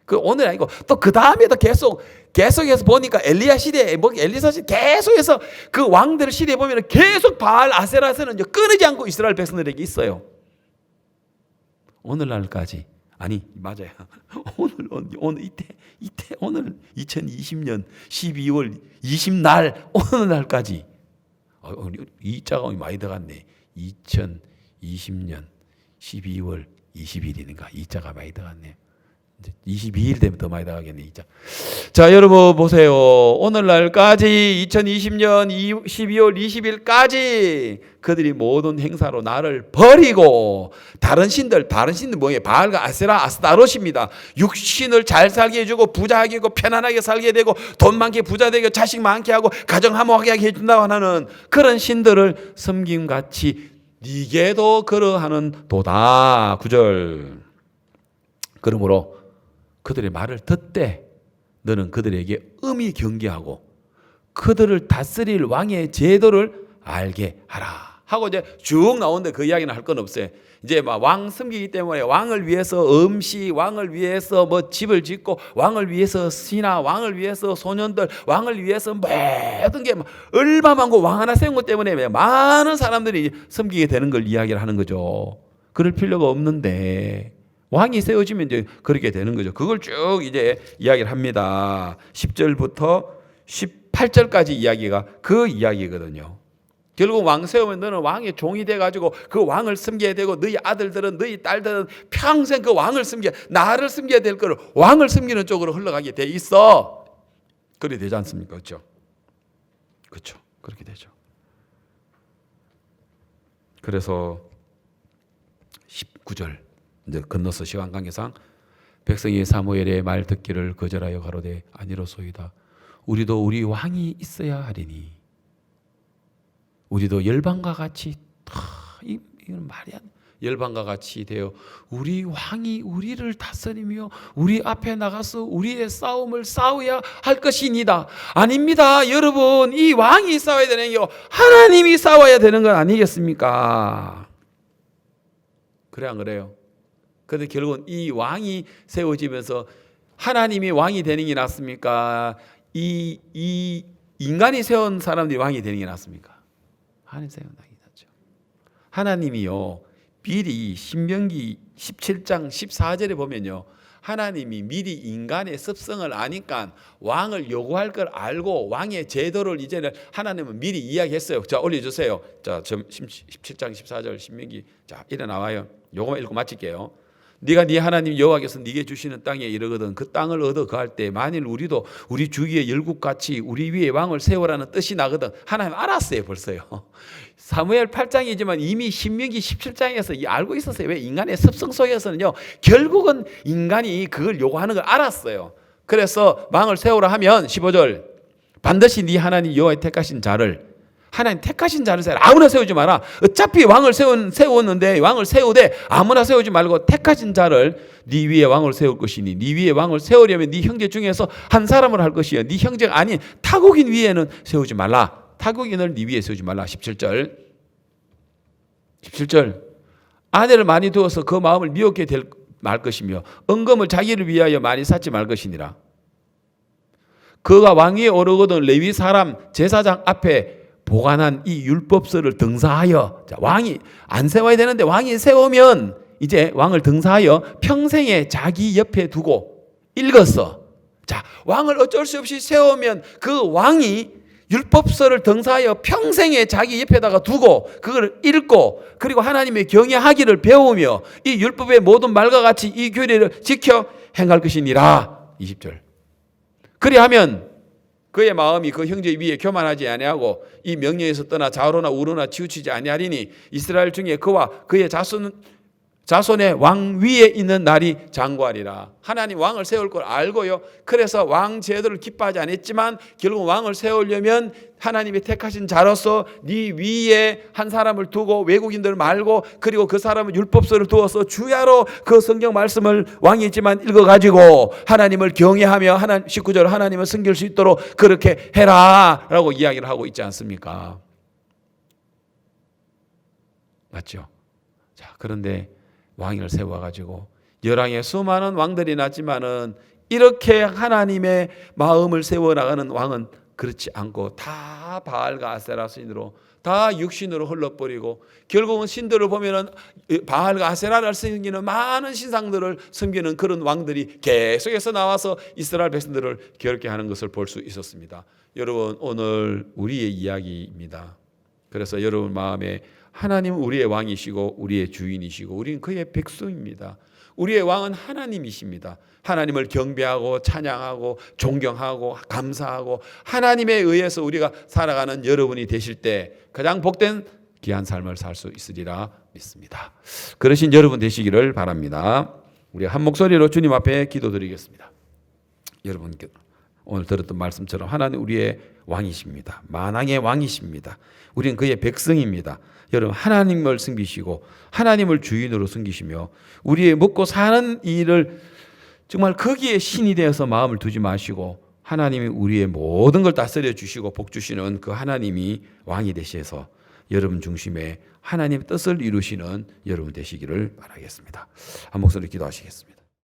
그 오늘 아니고 또 그 다음에도 계속해서 보니까 엘리야 시대, 엘리사 시대 계속해서 그 왕들 시대에 보면 계속 바알 아세라에서는 끊이지 않고 이스라엘 백성들에게 있어요. 오늘날까지. 아니 맞아요. 오늘 이때 오늘 2020년 12월 20날 오늘날까지. 이 자가 많이 들어갔네. 2020년 12월 20일이니까 이 자가 많이 들어갔네. 22일 되면 더 많이 들어가겠네, 이 자. 자, 여러분 보세요. 오늘날까지 2020년 12월 20일까지 그들이 모든 행사로 나를 버리고 다른 신들 뭐예요? 바알과 아세라, 아스타롯입니다. 육신을 잘 살게 해주고 부자하게 하고 편안하게 살게 되고 돈 많게 부자 되고 자식 많게 하고 가정 화목하게 해준다고 하는 그런 신들을 섬김같이 니게도 그러하는 도다. 9절. 그러므로 그들의 말을 듣되 너는 그들에게 엄히 경계하고 그들을 다스릴 왕의 제도를 알게 하라 하고 이제 쭉 나오는데 그 이야기는 할 건 없어요. 이제 막 왕 섬기기 때문에 왕을 위해서 음식, 왕을 위해서 뭐 집을 짓고 왕을 위해서 신하, 왕을 위해서 소년들, 왕을 위해서 모든 게 얼마 많고 왕 하나 세운 것 때문에 많은 사람들이 섬기게 되는 걸 이야기를 하는 거죠. 그럴 필요가 없는데 왕이 세워지면 이제 그렇게 되는 거죠. 그걸 쭉 이제 이야기를 합니다. 10절부터 18절까지 이야기가 그 이야기거든요. 결국 왕 세우면 너는 왕의 종이 돼가지고 그 왕을 섬겨야 되고 너희 아들들은 너희 딸들은 평생 그 왕을 나를 섬겨야 될 거를 왕을 섬기는 쪽으로 흘러가게 돼 있어. 그렇게 되지 않습니까? 그렇죠? 그렇죠. 그렇게 되죠. 그래서 19절 이제 건너서 시간 관계상 백성이 사무엘의 말 듣기를 거절하여 가로되 아니로소이다. 우리도 우리 왕이 있어야 하리니. 우리도 열방과 같이 이건 말이 안 돼. 열방과 같이 되어 우리 왕이 우리를 다스리며 우리 앞에 나가서 우리의 싸움을 싸워야 할 것이니다. 아닙니다. 여러분, 이 왕이 싸워야 되는 게 하나님이 싸워야 되는 건 아니겠습니까? 그래 안 그래요? 그런데 결국은 이 왕이 세워지면서 하나님이 왕이 되는 게 낫습니까? 이 인간이 세운 사람들이 왕이 되는 게 낫습니까? 하나님 세운 왕이 낫죠. 하나님이요 미리 신명기 17장 14절에 보면요, 하나님이 미리 인간의 습성을 아니까 왕을 요구할 걸 알고 왕의 제도를 이제는 하나님은 미리 이야기했어요. 자, 올려주세요. 자, 17장 14절 신명기. 자, 이래 나와요. 요거만 읽고 마칠게요. 네가 네 하나님 여호와께서 네게 주시는 땅에 이르거든 그 땅을 얻어 거할 때 만일 우리도 우리 주위에 열국같이 우리 위에 왕을 세우라는 뜻이 나거든. 하나님 알았어요 벌써요. 사무엘 8장이지만 이미 신명기 17장에서 알고 있었어요. 왜? 인간의 습성 속에서는요 결국은 인간이 그걸 요구하는 걸 알았어요. 그래서 왕을 세우라 하면 15절 반드시 네 하나님 여호와의 택하신 자를 하나님 택하신 자를 세우라. 아무나 세우지 마라. 어차피 왕을 세웠는데 왕을 세우되 아무나 세우지 말고 택하신 자를 네 위에 왕을 세울 것이니 네 위에 왕을 세우려면 네 형제 중에서 한 사람을 할 것이요 네 형제가 아닌 타국인 위에는 세우지 말라. 타국인을 네 위에 세우지 말라. 17절 아내를 많이 두어서 그 마음을 미혹게 말 것이며 은금을 자기를 위하여 많이 쌓지 말 것이니라. 그가 왕 위에 오르거든 레위 사람 제사장 앞에 보관한 이 율법서를 등사하여, 자, 왕이 안 세워야 되는데 왕이 세우면 이제 왕을 등사하여 평생에 자기 옆에 두고 읽었어. 자, 왕을 어쩔 수 없이 세우면 그 왕이 율법서를 등사하여 평생에 자기 옆에다가 두고 그걸 읽고 그리고 하나님의 경외하기를 배우며 이 율법의 모든 말과 같이 이 규례를 지켜 행할 것이니라. 20절. 그리하면 그의 마음이 그 형제 위에 교만하지 아니하고 이 명령에서 떠나 좌우로나 우로나 치우치지 아니하리니 이스라엘 중에 그와 그의 자손의 왕 위에 있는 날이 장구하리라. 하나님 왕을 세울 걸 알고요. 그래서 왕 제도를 기뻐하지 않았지만 결국 왕을 세우려면 하나님이 택하신 자로서 네 위에 한 사람을 두고 외국인들 말고 그리고 그 사람은 율법서를 두어서 주야로 그 성경 말씀을 왕이 있지만 읽어가지고 하나님을 경외하며 19절 하나님을 섬길 수 있도록 그렇게 해라 라고 이야기를 하고 있지 않습니까? 맞죠? 자, 그런데 왕을 세워가지고 열왕에 수많은 왕들이 났지만은 이렇게 하나님의 마음을 세워나가는 왕은 그렇지 않고 다 바알과 아세라 신으로 다 육신으로 흘러버리고 결국은 신들을 보면은 바알과 아세라를 섬기는 많은 신상들을 섬기는 그런 왕들이 계속해서 나와서 이스라엘 백성들을 괴롭게 하는 것을 볼 수 있었습니다. 여러분 오늘 우리의 이야기입니다. 그래서 여러분 마음에 하나님은 우리의 왕이시고 우리의 주인이시고 우리는 그의 백성입니다. 우리의 왕은 하나님이십니다. 하나님을 경배하고 찬양하고 존경하고 감사하고 하나님에 의해서 우리가 살아가는 여러분이 되실 때 가장 복된 귀한 삶을 살 수 있으리라 믿습니다. 그러신 여러분 되시기를 바랍니다. 우리 한 목소리로 주님 앞에 기도드리겠습니다. 여러분께 오늘 들었던 말씀처럼 하나님 우리의 왕이십니다. 만왕의 왕이십니다. 우리는 그의 백성입니다. 여러분 하나님을 섬기시고 하나님을 주인으로 섬기시며 우리의 먹고 사는 일을 정말 거기에 신이 되어서 마음을 두지 마시고 하나님이 우리의 모든 걸 다스려 주시고 복 주시는 그 하나님이 왕이 되셔서 여러분 중심에 하나님의 뜻을 이루시는 여러분 되시기를 바라겠습니다. 한 목소리 기도하시겠습니다.